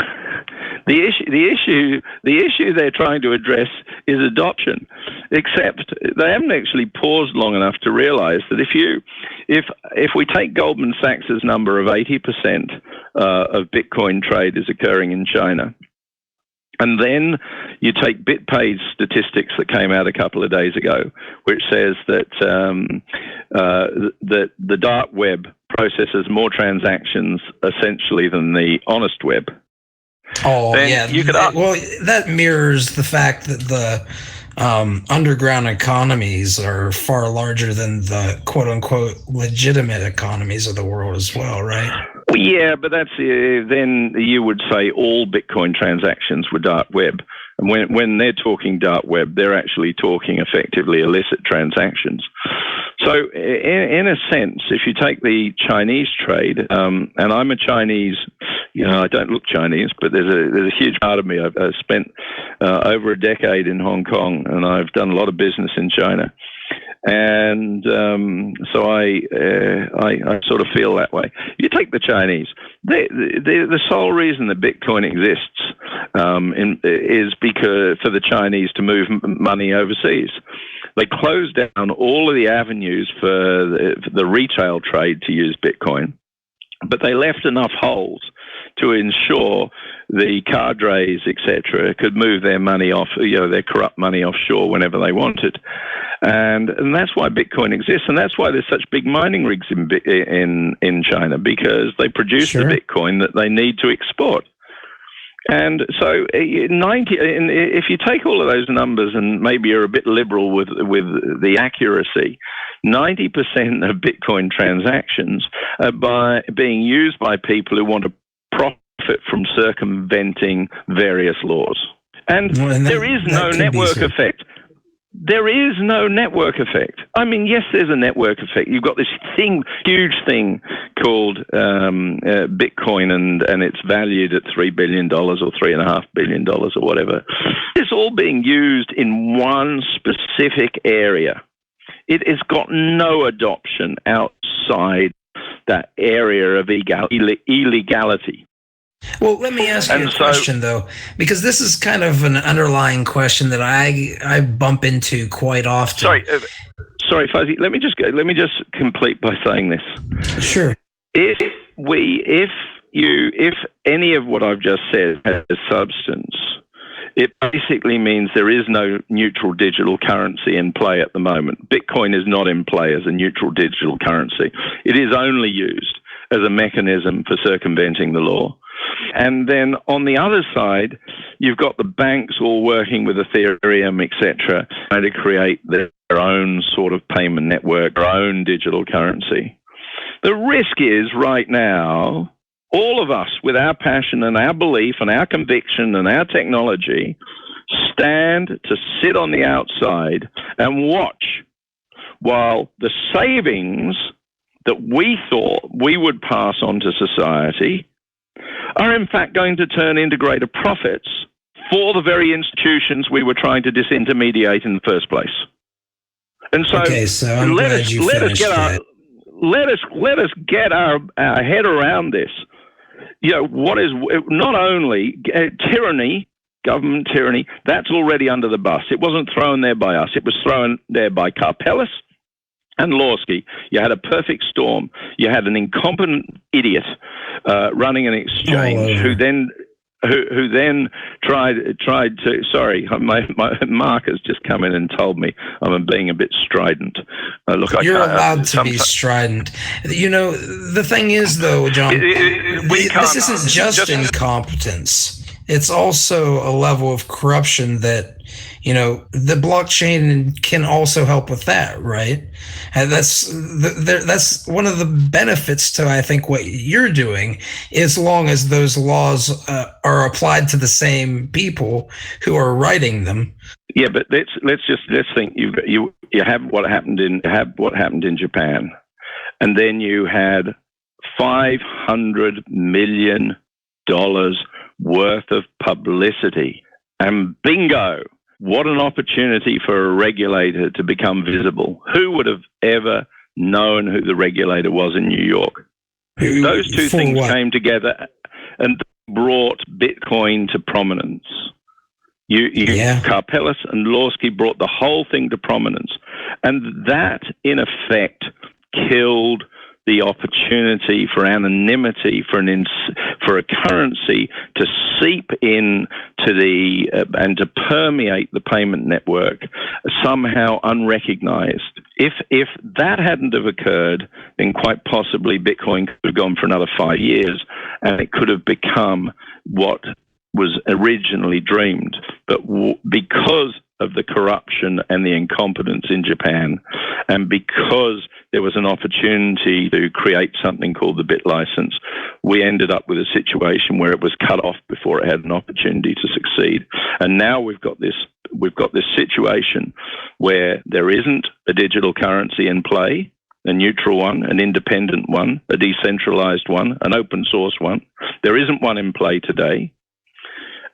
The issue they're trying to address is adoption, except they haven't actually paused long enough to realize that if we take Goldman Sachs's number of 80% of Bitcoin trade is occurring in China, and then you take BitPay's statistics that came out a couple of days ago, which says that that the dark web processes more transactions essentially than the honest web. Oh, yeah. That mirrors the fact that the underground economies are far larger than the quote-unquote legitimate economies of the world as well, right? Well, yeah, but that's then you would say all Bitcoin transactions were dark web. And when they're talking dark web, they're actually talking effectively illicit transactions. So in a sense, if you take the Chinese trade, and I'm a Chinese, I don't look Chinese, but there's a huge part of me. I've spent over a decade in Hong Kong, and I've done a lot of business in China. And so I sort of feel that way. You take the Chinese. The sole reason that Bitcoin exists is because for the Chinese to move money overseas. They closed down all of the avenues for the retail trade to use Bitcoin, but they left enough holes to ensure the cadres, etc., could move their money off, their corrupt money offshore whenever they wanted. And that's why Bitcoin exists, and that's why there's such big mining rigs in China, because they produce the Bitcoin that they need to export. And so if you take all of those numbers and maybe you're a bit liberal with the accuracy, 90% of Bitcoin transactions are being used by people who want to profit from circumventing various laws. And there is no network effect. There is no network effect. I mean, yes, there's a network effect. You've got this huge thing called Bitcoin, and it's valued at $3 billion or $3.5 billion or whatever. It's all being used in one specific area. It has got no adoption outside that area of illegality. Well, let me ask you a question, though, because this is kind of an underlying question that I bump into quite often. Sorry, Fuzzy. Let me just complete by saying this. Sure. If any of what I've just said has substance, it basically means there is no neutral digital currency in play at the moment. Bitcoin is not in play as a neutral digital currency. It is only used as a mechanism for circumventing the law. And then on the other side, you've got the banks all working with Ethereum, etc., trying to create their own sort of payment network, their own digital currency. The risk is right now, all of us with our passion and our belief and our conviction and our technology stand to sit on the outside and watch while the savings that we thought we would pass on to society are in fact going to turn into greater profits for the very institutions we were trying to disintermediate in the first place. And so, let us get our head around this. What is not only tyranny, government tyranny, that's already under the bus. It wasn't thrown there by us. It was thrown there by Carpellis and Lawsky. You had a perfect storm. You had an incompetent idiot running an exchange who then tried to. Sorry, my Mark has just come in and told me I'm being a bit strident. Look, you're allowed to be strident. You know, the thing is, though, John, this isn't just incompetence. It's also a level of corruption that, you know, the blockchain can also help with that, right? And that's one of the benefits to, I think, what you're doing, as long as those laws are applied to the same people who are writing them. Yeah, but let's think. You have what happened in Japan, and then you had $500 million worth of publicity, and bingo. What an opportunity for a regulator to become visible. Who would have ever known who the regulator was in New York? Those two things came together and brought Bitcoin to prominence. Karpeles and Lawsky brought the whole thing to prominence. And that, in effect, killed the opportunity for anonymity, for a currency to seep in to and to permeate the payment network somehow unrecognized. If that hadn't have occurred, then quite possibly Bitcoin could have gone for another 5 years, and it could have become what was originally dreamed. But because of the corruption and the incompetence in Japan, and because there was an opportunity to create something called the Bit license, we ended up with a situation where it was cut off before it had an opportunity to succeed. And now we've got this situation where there isn't a digital currency in play, a neutral one, an independent one, a decentralized one, an open source one. There isn't one in play today.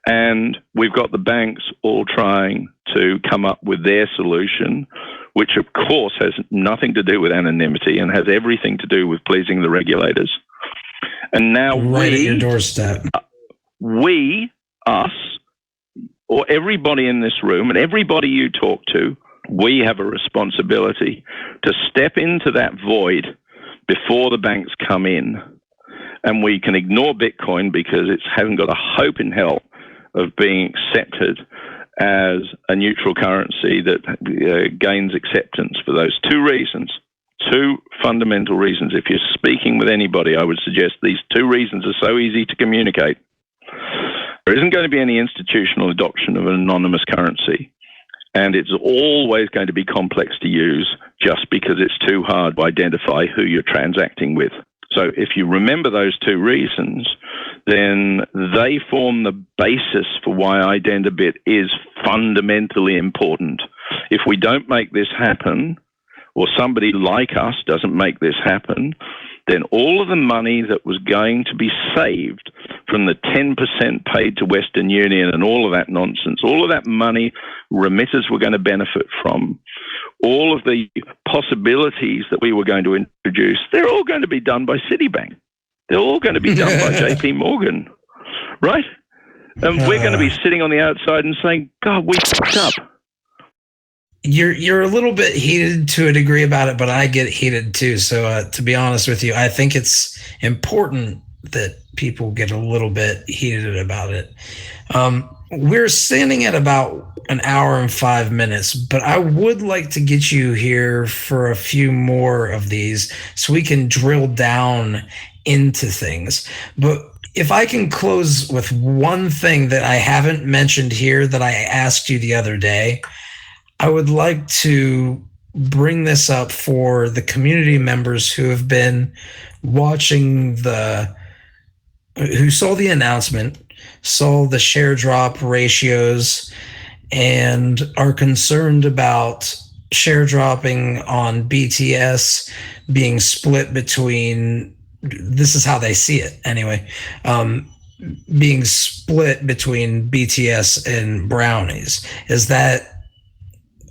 And we've got the banks all trying to come up with their solution, which of course has nothing to do with anonymity and has everything to do with pleasing the regulators. And now right at your doorstep. Us, or everybody in this room and everybody you talk to, we have a responsibility to step into that void before the banks come in. And we can ignore Bitcoin because it hasn't got a hope in hell of being accepted as a neutral currency that gains acceptance for those two reasons, two fundamental reasons. If you're speaking with anybody, I would suggest these two reasons are so easy to communicate. There isn't going to be any institutional adoption of an anonymous currency, and it's always going to be complex to use just because it's too hard to identify who you're transacting with. So if you remember those two reasons, then they form the basis for why Identabit is fundamentally important. If we don't make this happen, or somebody like us doesn't make this happen, then all of the money that was going to be saved from the 10% paid to Western Union and all of that nonsense, all of that money remitters were going to benefit from, all of the possibilities that we were going to introduce, they're all going to be done by Citibank. They're all going to be done by JP Morgan, right? And we're going to be sitting on the outside and saying, God, we fucked up. You're a little bit heated to a degree about it, but I get heated too. So to be honest with you, I think it's important that people get a little bit heated about it. We're standing at about an hour and 5 minutes, but I would like to get you here for a few more of these so we can drill down into things. But if I can close with one thing that I haven't mentioned here that I asked you the other day, I would like to bring this up for the community members who have been watching who saw the announcement, saw the share drop ratios, and are concerned about share dropping on BTS being split between, this is how they see it anyway, being split between BTS and brownies. Is that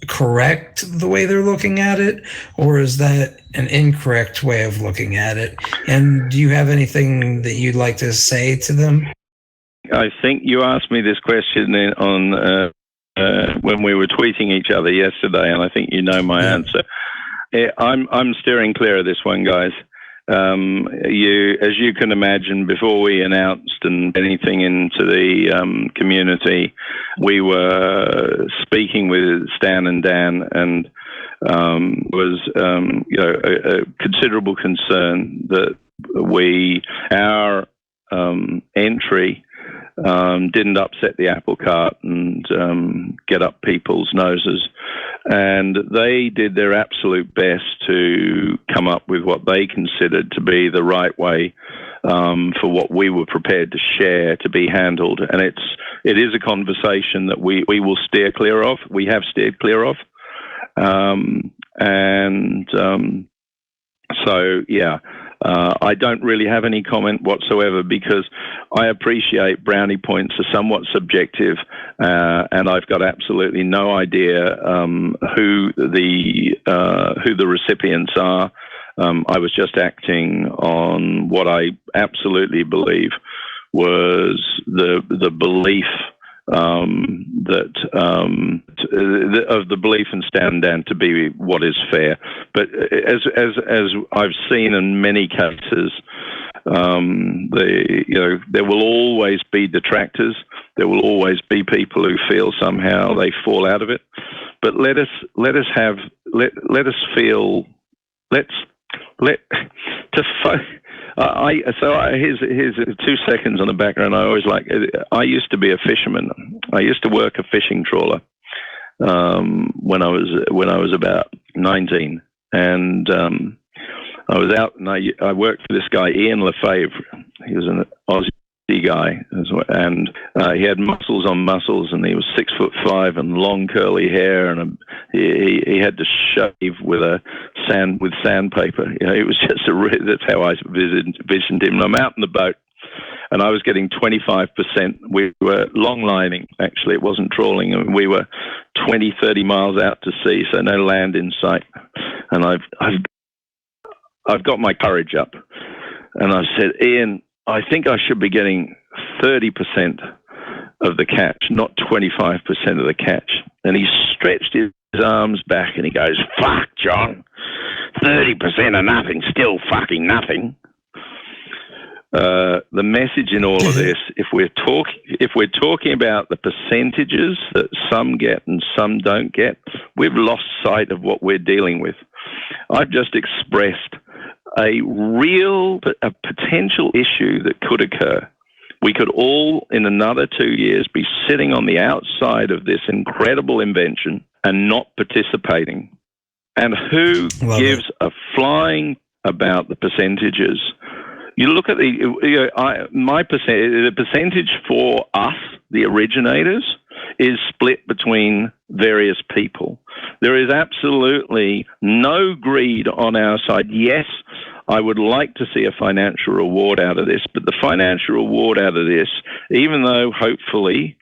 correct the way they're looking at it, or is that an incorrect way of looking at it? And do you have anything that you'd like to say to them? I think you asked me this question on when we were tweeting each other yesterday, and I think you know my answer. I'm steering clear of this one, guys. As you can imagine, before we announced and anything into the community, we were speaking with Stan and Dan, and was a considerable concern that our entry didn't upset the apple cart and get up people's noses. And they did their absolute best to come up with what they considered to be the right way for what we were prepared to share to be handled. And it is a conversation that we will steer clear of. We have steered clear of. I don't really have any comment whatsoever, because I appreciate brownie points are somewhat subjective, and I've got absolutely no idea who the recipients are. I was just acting on what I absolutely believe was the belief of the belief and stand down to be what is fair. But as I've seen in many cases, there will always be detractors. There will always be people who feel somehow they fall out of it. But here's 2 seconds on the background. I used to be a fisherman. I used to work a fishing trawler when I was about 19, and I was out and I worked for this guy Ian Lefebvre. He was an Aussie guy, and he had muscles on muscles, and he was 6'5" and long curly hair, and he had to shave with sandpaper. It was just that's how I envisioned him. And I'm out in the boat, and I was getting 25%. We were long lining, actually. It wasn't trawling, and we were 20, 30 miles out to sea, so no land in sight. And I've got my courage up, and I said, Ian, I think I should be getting 30% of the catch, not 25% of the catch. And he stretched his arms back and he goes, fuck, John, 30% of nothing, still fucking nothing. The message in all of this, if we're talking about the percentages that some get and some don't get, we've lost sight of what we're dealing with. I've just expressed a potential issue that could occur. We could all, in another 2 years, be sitting on the outside of this incredible invention and not participating. And who gives a flying about the percentages? You look at the percentage for us, the originators, is split between various people. There is absolutely no greed on our side. Yes, I would like to see a financial reward out of this, but the financial reward out of this, even though hopefully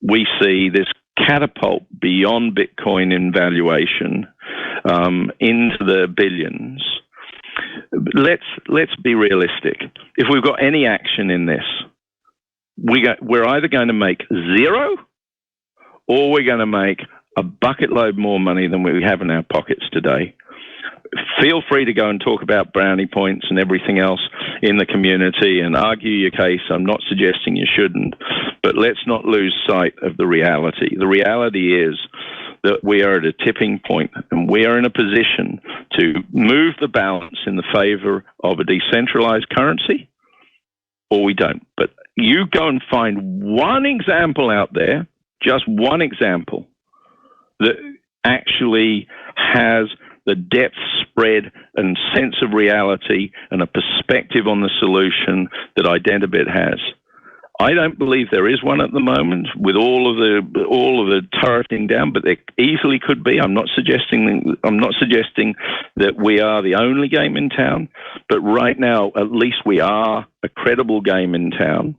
we see this catapult beyond Bitcoin in valuation into the billions, let's be realistic. If we've got any action in this, we're either going to make zero or we're going to make a bucket load more money than we have in our pockets today. Feel free to go and talk about brownie points and everything else in the community and argue your case. I'm not suggesting you shouldn't, but let's not lose sight of the reality. The reality is that we are at a tipping point, and we are in a position to move the balance in the favor of a decentralized currency, or we don't. But you go and find one example out there, just one example, that actually has the depth, spread, and sense of reality and a perspective on the solution that Identabit has. I don't believe there is one at the moment with all of the turreting down, but there easily could be. I'm not suggesting that we are the only game in town, but right now at least we are a credible game in town.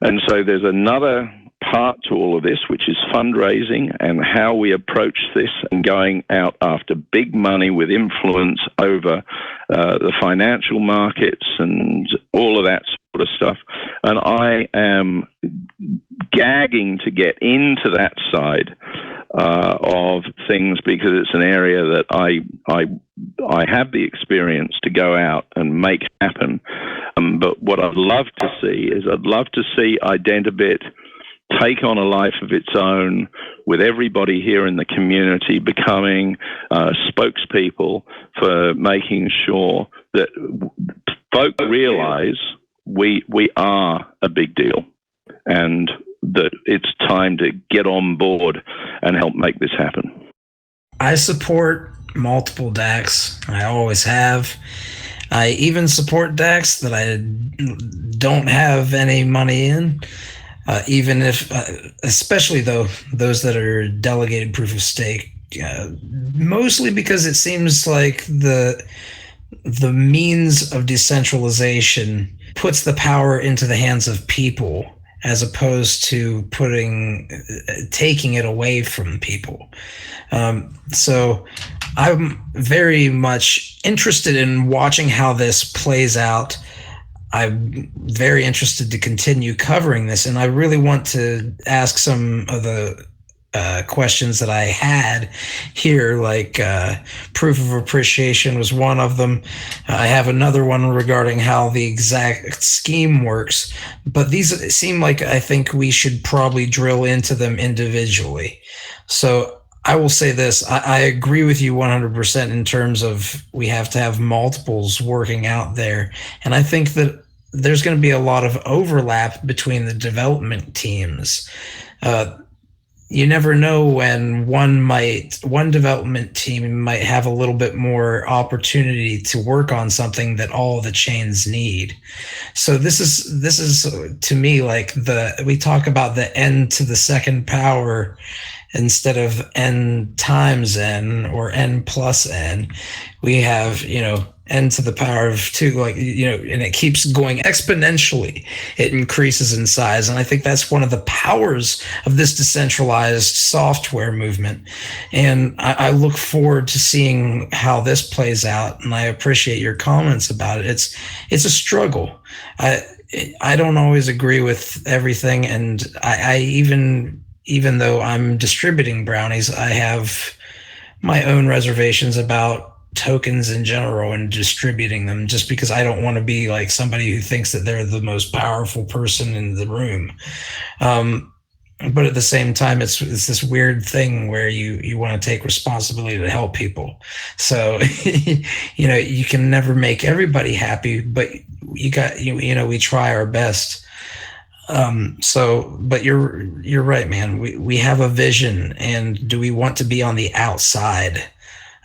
And so there's another part to all of this, which is fundraising and how we approach this and going out after big money with influence over the financial markets and all of that sort of stuff. And I am gagging to get into that side of things, because it's an area that I have the experience to go out and make happen. But what I'd love to see is Identabit take on a life of its own, with everybody here in the community becoming spokespeople for making sure that folk realize we are a big deal, and that it's time to get on board and help make this happen. I support multiple DACs. I always have. I even support DACs that I don't have any money in, even if, especially though, those that are delegated proof of stake, mostly because it seems like the means of decentralization puts the power into the hands of people, as opposed to taking it away from people. So I'm very much interested in watching how this plays out. I'm very interested to continue covering this, and I really want to ask some of the questions that I had here, like proof of appreciation was one of them. I have another one regarding how the exact scheme works, but these seem like I think we should probably drill into them individually. So I will say this, I agree with you 100% in terms of we have to have multiples working out there. And I think that there's going to be a lot of overlap between the development teams. You never know when one development team might have a little bit more opportunity to work on something that all the chains need. So this is to me like we talk about the n to the second power instead of n times n or n plus n. We have, n to the power of 2, and it keeps going exponentially. It increases in size. And I think that's one of the powers of this decentralized software movement. And I look forward to seeing how this plays out. And I appreciate your comments about it. It's a struggle. I don't always agree with everything. And I even though I'm distributing brownies, I have my own reservations about tokens in general and distributing them, just because I don't want to be like somebody who thinks that they're the most powerful person in the room. But at the same time, it's this weird thing where you want to take responsibility to help people. So, you can never make everybody happy, but we try our best. But you're right, man. We have a vision, and do we want to be on the outside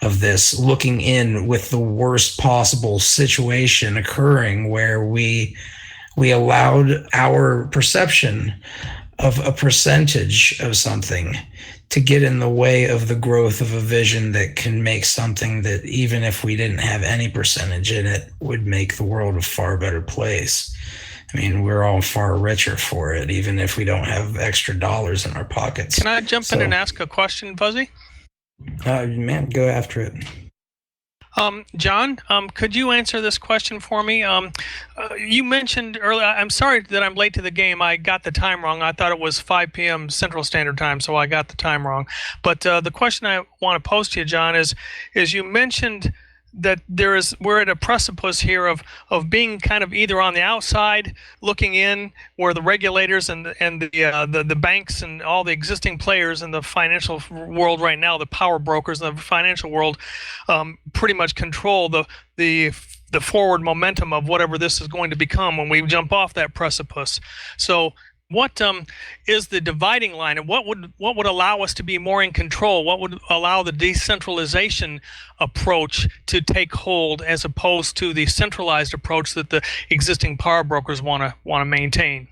of this, looking in with the worst possible situation occurring, where we allowed our perception of a percentage of something to get in the way of the growth of a vision that can make something that, even if we didn't have any percentage in it, would make the world a far better place. I mean, we're all far richer for it, even if we don't have extra dollars in our pockets. Can I jump in and ask a question, Fuzzy? Man, go after it. John, could you answer this question for me? You mentioned earlier, I'm sorry that I'm late to the game. I got the time wrong. I thought it was 5 p.m. Central Standard Time, so I got the time wrong. But the question I want to pose to you, John, is you mentioned that we're at a precipice here of being kind of either on the outside looking in, where the regulators and the banks and all the existing players in the financial world right now, the power brokers in the financial world, pretty much control the forward momentum of whatever this is going to become when we jump off that precipice. So what is the dividing line, and what would allow us to be more in control? What would allow the decentralization approach to take hold, as opposed to the centralized approach that the existing power brokers want to maintain?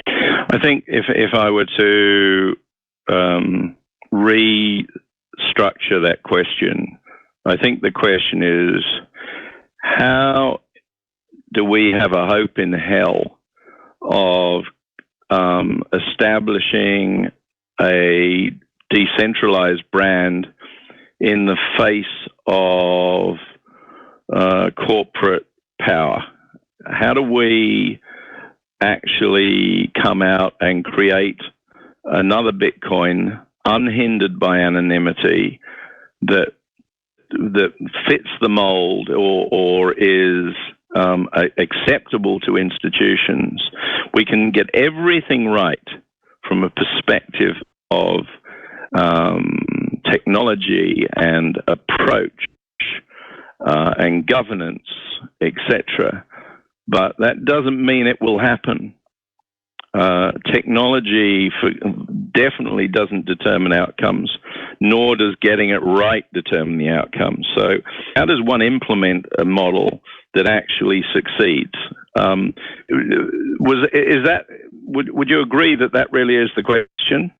I think if I were to restructure that question, I think the question is, how do we have a hope in hell of establishing a decentralized brand in the face of corporate power? How do we actually come out and create another Bitcoin unhindered by anonymity, that fits the mold or is acceptable to institutions, we can get everything right from a perspective of technology and approach and governance, etc. But that doesn't mean it will happen. Technology definitely doesn't determine outcomes, nor does getting it right determine the outcomes. So how does one implement a model that actually succeeds? Would you agree that really is the question?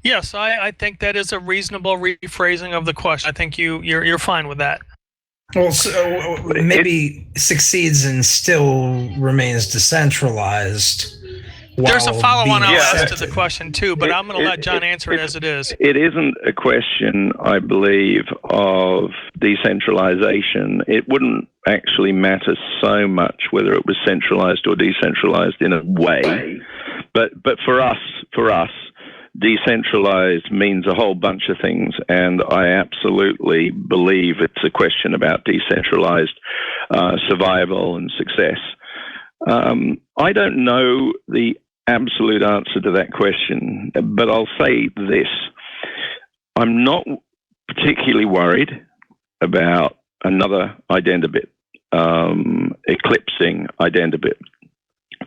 Yes, I think that is a reasonable rephrasing of the question. I think you're fine with that. Well, so maybe succeeds and still remains decentralized. There's a follow-on I'll ask to the question too, but I'm going to let John answer it as it is. It isn't a question, I believe, of decentralization. It wouldn't actually matter so much whether it was centralized or decentralized in a way. But for us, decentralized means a whole bunch of things, and I absolutely believe it's a question about decentralized survival and success. I don't know the absolute answer to that question, but I'll say this. I'm not particularly worried about another Identabit eclipsing Identabit.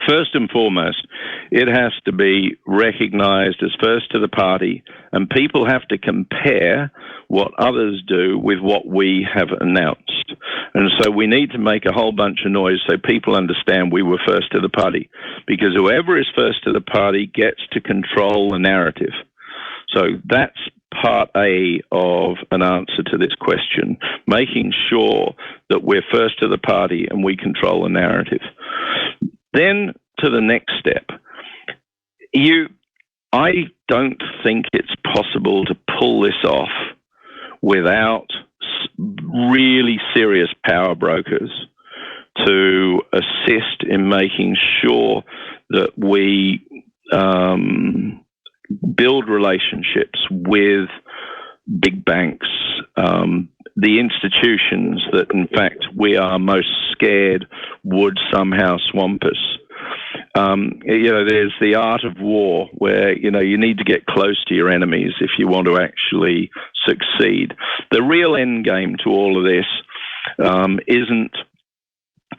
First and foremost, it has to be recognized as first to the party, and people have to compare what others do with what we have announced. And so we need to make a whole bunch of noise so people understand we were first to the party, because whoever is first to the party gets to control the narrative. So that's part A of an answer to this question, making sure that we're first to the party and we control the narrative. Then to the next step. I don't think it's possible to pull this off without really serious power brokers to assist in making sure that we build relationships with big banks, the institutions that, in fact, we are most scared would somehow swamp us. There's the art of war where, you need to get close to your enemies if you want to actually succeed. The real end game to all of this isn't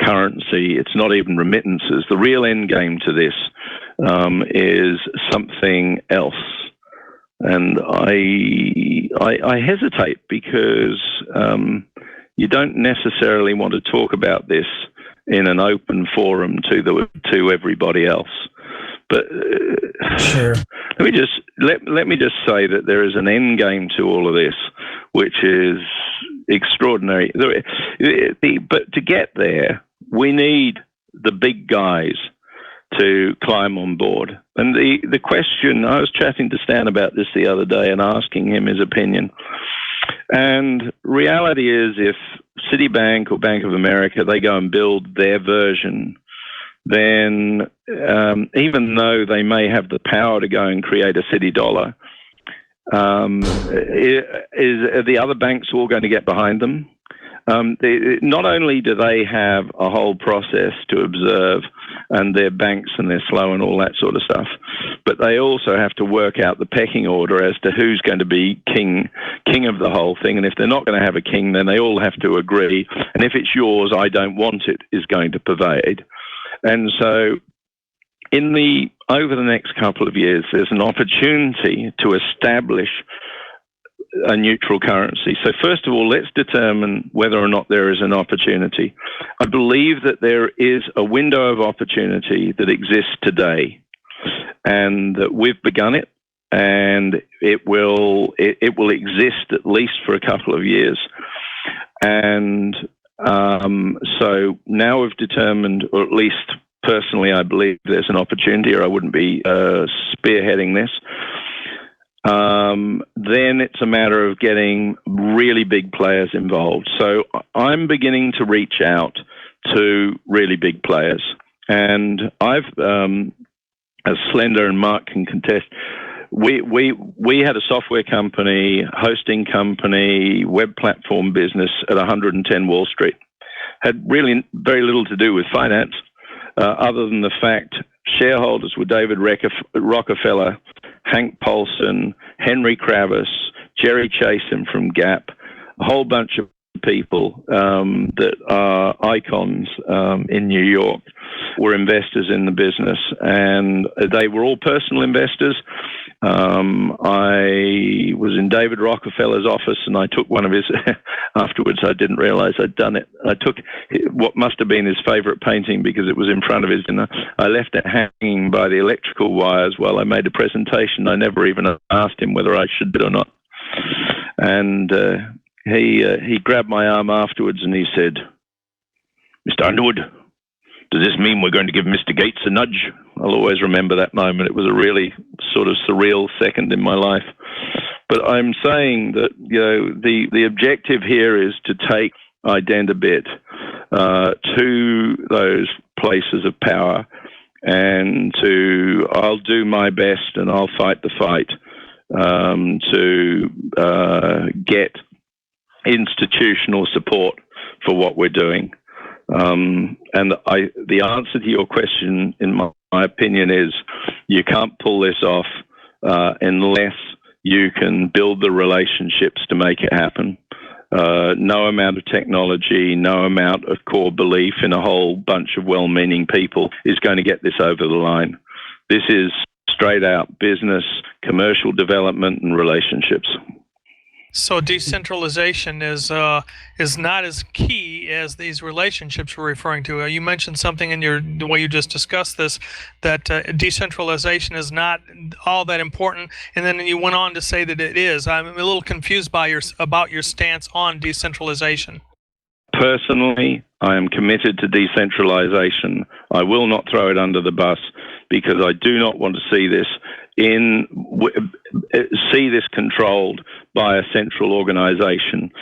currency. It's not even remittances. The real end game to this is something else. And I hesitate because you don't necessarily want to talk about this in an open forum to everybody else. But sure. Let me just say that there is an end game to all of this, which is extraordinary. But to get there, we need the big guys to climb on board. And the question, I was chatting to Stan about this the other day and asking him his opinion. And reality is, if Citibank or Bank of America, they go and build their version, then even though they may have the power to go and create a city dollar, are the other banks all going to get behind them? Not only do they have a whole process to observe, and their banks and they're slow and all that sort of stuff, but they also have to work out the pecking order as to who's going to be king of the whole thing. And if they're not going to have a king, then they all have to agree. And if it's yours, I don't want it, is going to pervade. And so over the next couple of years, there's an opportunity to establish a neutral currency. So first of all, let's determine whether or not there is an opportunity. I believe that there is a window of opportunity that exists today, and that we've begun it, and it will exist at least for a couple of years. And so now we've determined, or at least personally, I believe there's an opportunity, or I wouldn't be spearheading this. Then it's a matter of getting really big players involved. So I'm beginning to reach out to really big players. And I've, as Slender and Mark can contest, we had a software company, hosting company, web platform business at 110 Wall Street. Had really very little to do with finance, other than the fact shareholders were David Rockefeller, Hank Paulson, Henry Kravis, Jerry Chasen from Gap, a whole bunch of people that are icons in New York were investors in the business, and they were all personal investors. I was in David Rockefeller's office, and I took one of his, afterwards I didn't realize I'd done it. I took what must have been his favorite painting because it was in front of his dinner. I left it hanging by the electrical wires while I made a presentation. I never even asked him whether I should do it or not. And he grabbed my arm afterwards and he said, "Mr. Underwood, does this mean we're going to give Mr. Gates a nudge?" I'll always remember that moment. It was a really sort of surreal second in my life. But I'm saying that, you know, the objective here is to take Identabit to those places of power, and I'll do my best and I'll fight the fight to get institutional support for what we're doing. And the answer to your question, in my opinion, is you can't pull this off unless you can build the relationships to make it happen. No amount of technology, no amount of core belief in a whole bunch of well-meaning people is going to get this over the line. This is straight out business, commercial development, and relationships. So decentralization is not as key as these relationships we're referring to. You mentioned something in the way you just discussed this, that decentralization is not all that important, and then you went on to say that it is. I'm a little confused about your stance on decentralization. Personally, I am committed to decentralization. I will not throw it under the bus because I do not want to see this controlled by a central organization.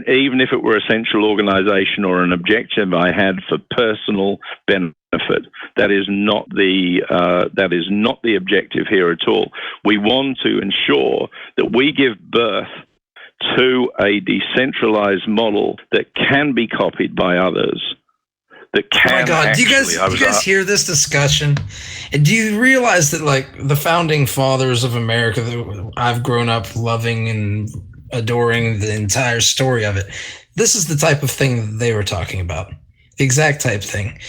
Even if it were a central organization or an objective I had for personal benefit, that is not the objective here at all. We want to ensure that we give birth to a decentralized model that can be copied by others. That can. Oh my God! Do you guys hear this discussion? And do you realize that, like, the founding fathers of America that I've grown up loving and adoring the entire story of it, this is the type of thing that they were talking about. The exact type thing.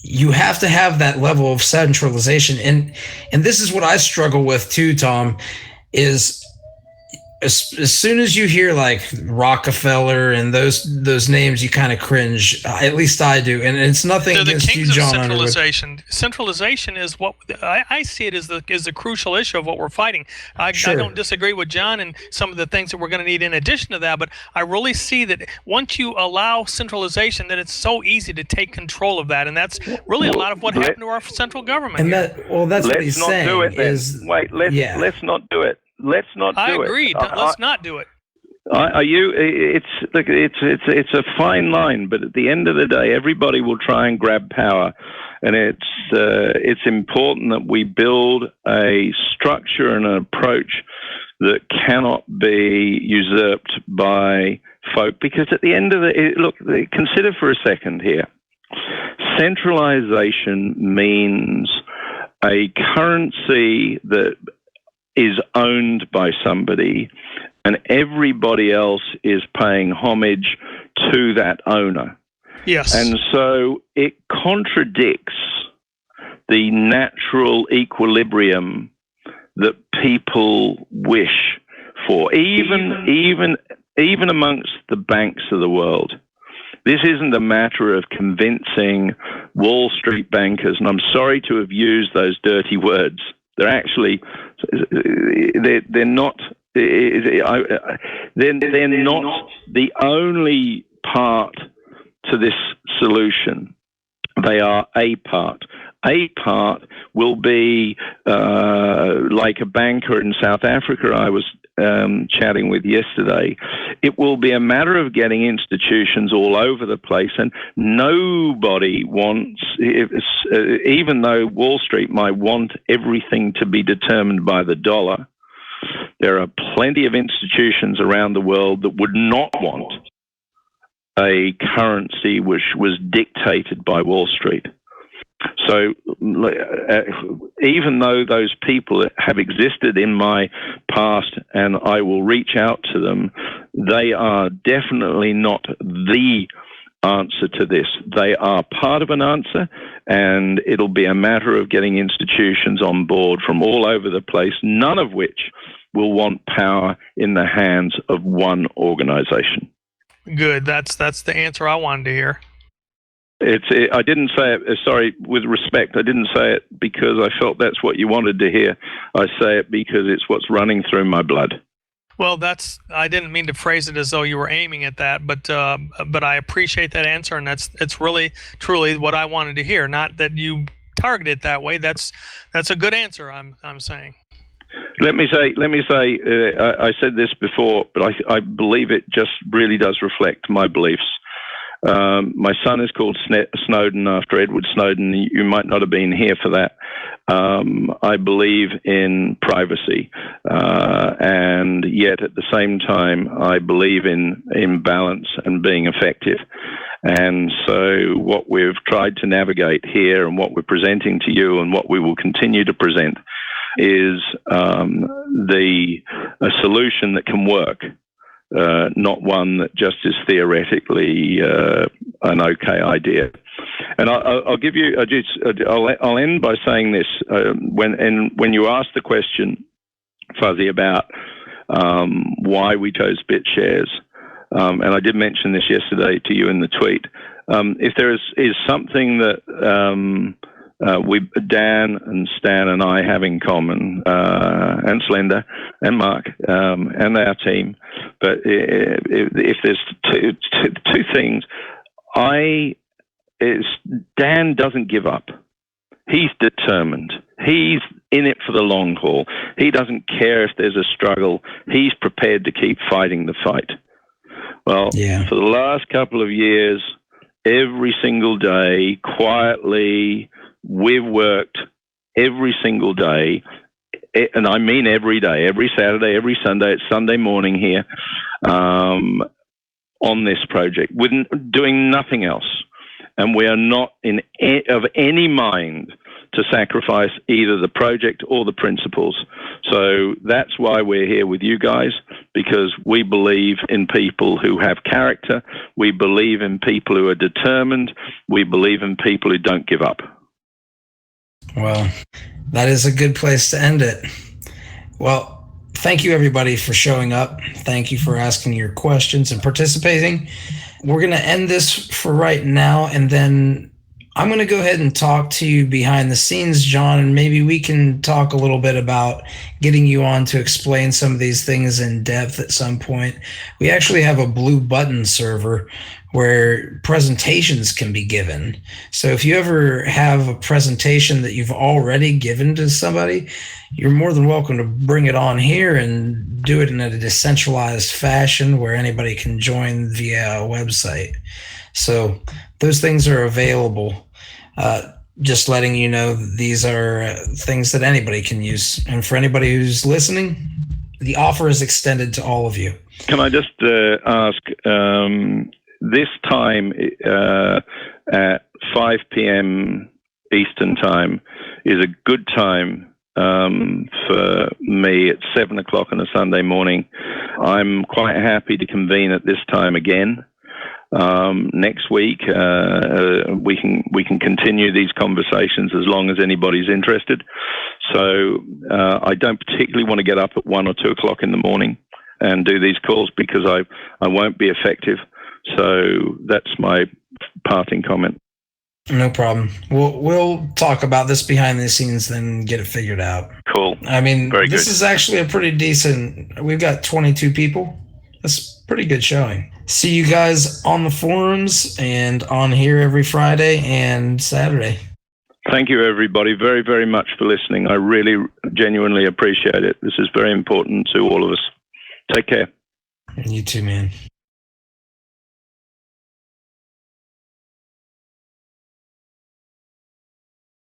You have to have that level of centralization, and this is what I struggle with too, Tom. Is as soon as you hear like Rockefeller and those names, you kind of cringe. At least I do, and it's nothing against you, John. Centralization. Centralization is what I see it as the crucial issue of what we're fighting. I don't disagree with John and some of the things that we're going to need in addition to that, but I really see that once you allow centralization, that it's so easy to take control of that, and that's really a lot of what happened to our central government. And that's what he's saying. Let's not do it. Let's not do it. I agree. Let's not do it. It's a fine line, but at the end of the day, everybody will try and grab power, and it's important that we build a structure and an approach that cannot be usurped by folk. Because at the end of consider for a second here. Centralization means a currency that is owned by somebody, and everybody else is paying homage to that owner. Yes. And so it contradicts the natural equilibrium that people wish for, even amongst the banks of the world. This isn't a matter of convincing Wall Street bankers, and I'm sorry to have used those dirty words. They're actually, they're not the only part to this solution. They are a part. a part will be like a banker in South Africa I was chatting with yesterday. It will be a matter of getting institutions all over the place, and nobody wants, even though Wall Street might want everything to be determined by the dollar, there are plenty of institutions around the world that would not want a currency which was dictated by Wall Street. So even though those people have existed in my past and I will reach out to them, they are definitely not the answer to this. They are part of an answer, and it'll be a matter of getting institutions on board from all over the place, none of which will want power in the hands of one organization. Good. That's the answer I wanted to hear. I didn't say it, sorry, with respect, I didn't say it because I felt that's what you wanted to hear. I say it because it's what's running through my blood. Well, I didn't mean to phrase it as though you were aiming at that, but I appreciate that answer, and it's really, truly what I wanted to hear. Not that you targeted it that way. That's a good answer, I'm saying. Let me say, I said this before, but I believe it just really does reflect my beliefs. My son is called Snowden after Edward Snowden. You might not have been here for that. I believe in privacy, and yet at the same time, I believe in balance and being effective. And so what we've tried to navigate here and what we're presenting to you and what we will continue to present is a solution that can work. Not one that just is theoretically an okay idea. And I'll give you. I'll end by saying this. When you asked the question, Fuzzy, about why we chose BitShares, and I did mention this yesterday to you in the tweet. If there is something that Dan and Stan and I have in common, and Slender and Mark and our team, but if there's two things, Dan doesn't give up. He's determined. He's in it for the long haul. He doesn't care if there's a struggle. He's prepared to keep fighting the fight. Well, for the last couple of years, every single day, quietly, we've worked every single day, and I mean every day, every Saturday, every Sunday. It's Sunday morning here on this project, with doing nothing else. And we are not of any mind to sacrifice either the project or the principles. So that's why we're here with you guys, because we believe in people who have character. We believe in people who are determined. We believe in people who don't give up. Well, that is a good place to end it. Well, thank you everybody for showing up. Thank you for asking your questions and participating. We're going to end this for right now, and then I'm going to go ahead and talk to you behind the scenes, John, and maybe we can talk a little bit about getting you on to explain some of these things in depth at some point. We actually have a blue button server where presentations can be given. So if you ever have a presentation that you've already given to somebody, you're more than welcome to bring it on here and do it in a decentralized fashion where anybody can join via a website. So those things are available. Just letting you know, these are things that anybody can use. And for anybody who's listening, the offer is extended to all of you. Can I just ask, this time at 5 p.m. Eastern time is a good time for me at 7 o'clock on a Sunday morning. I'm quite happy to convene at this time again. Next week, we can continue these conversations as long as anybody's interested. So I don't particularly want to get up at 1 or 2 o'clock in the morning and do these calls because I won't be effective. So that's my parting comment. No problem. We'll talk about this behind the scenes, then get it figured out. Cool. I mean, Very this good. is actually a pretty decent. We've got 22 people. That's pretty good showing. See you guys on the forums and on here every Friday and Saturday. Thank you, everybody, very, very much for listening. I really genuinely appreciate it. This is very important to all of us. Take care. You too, man.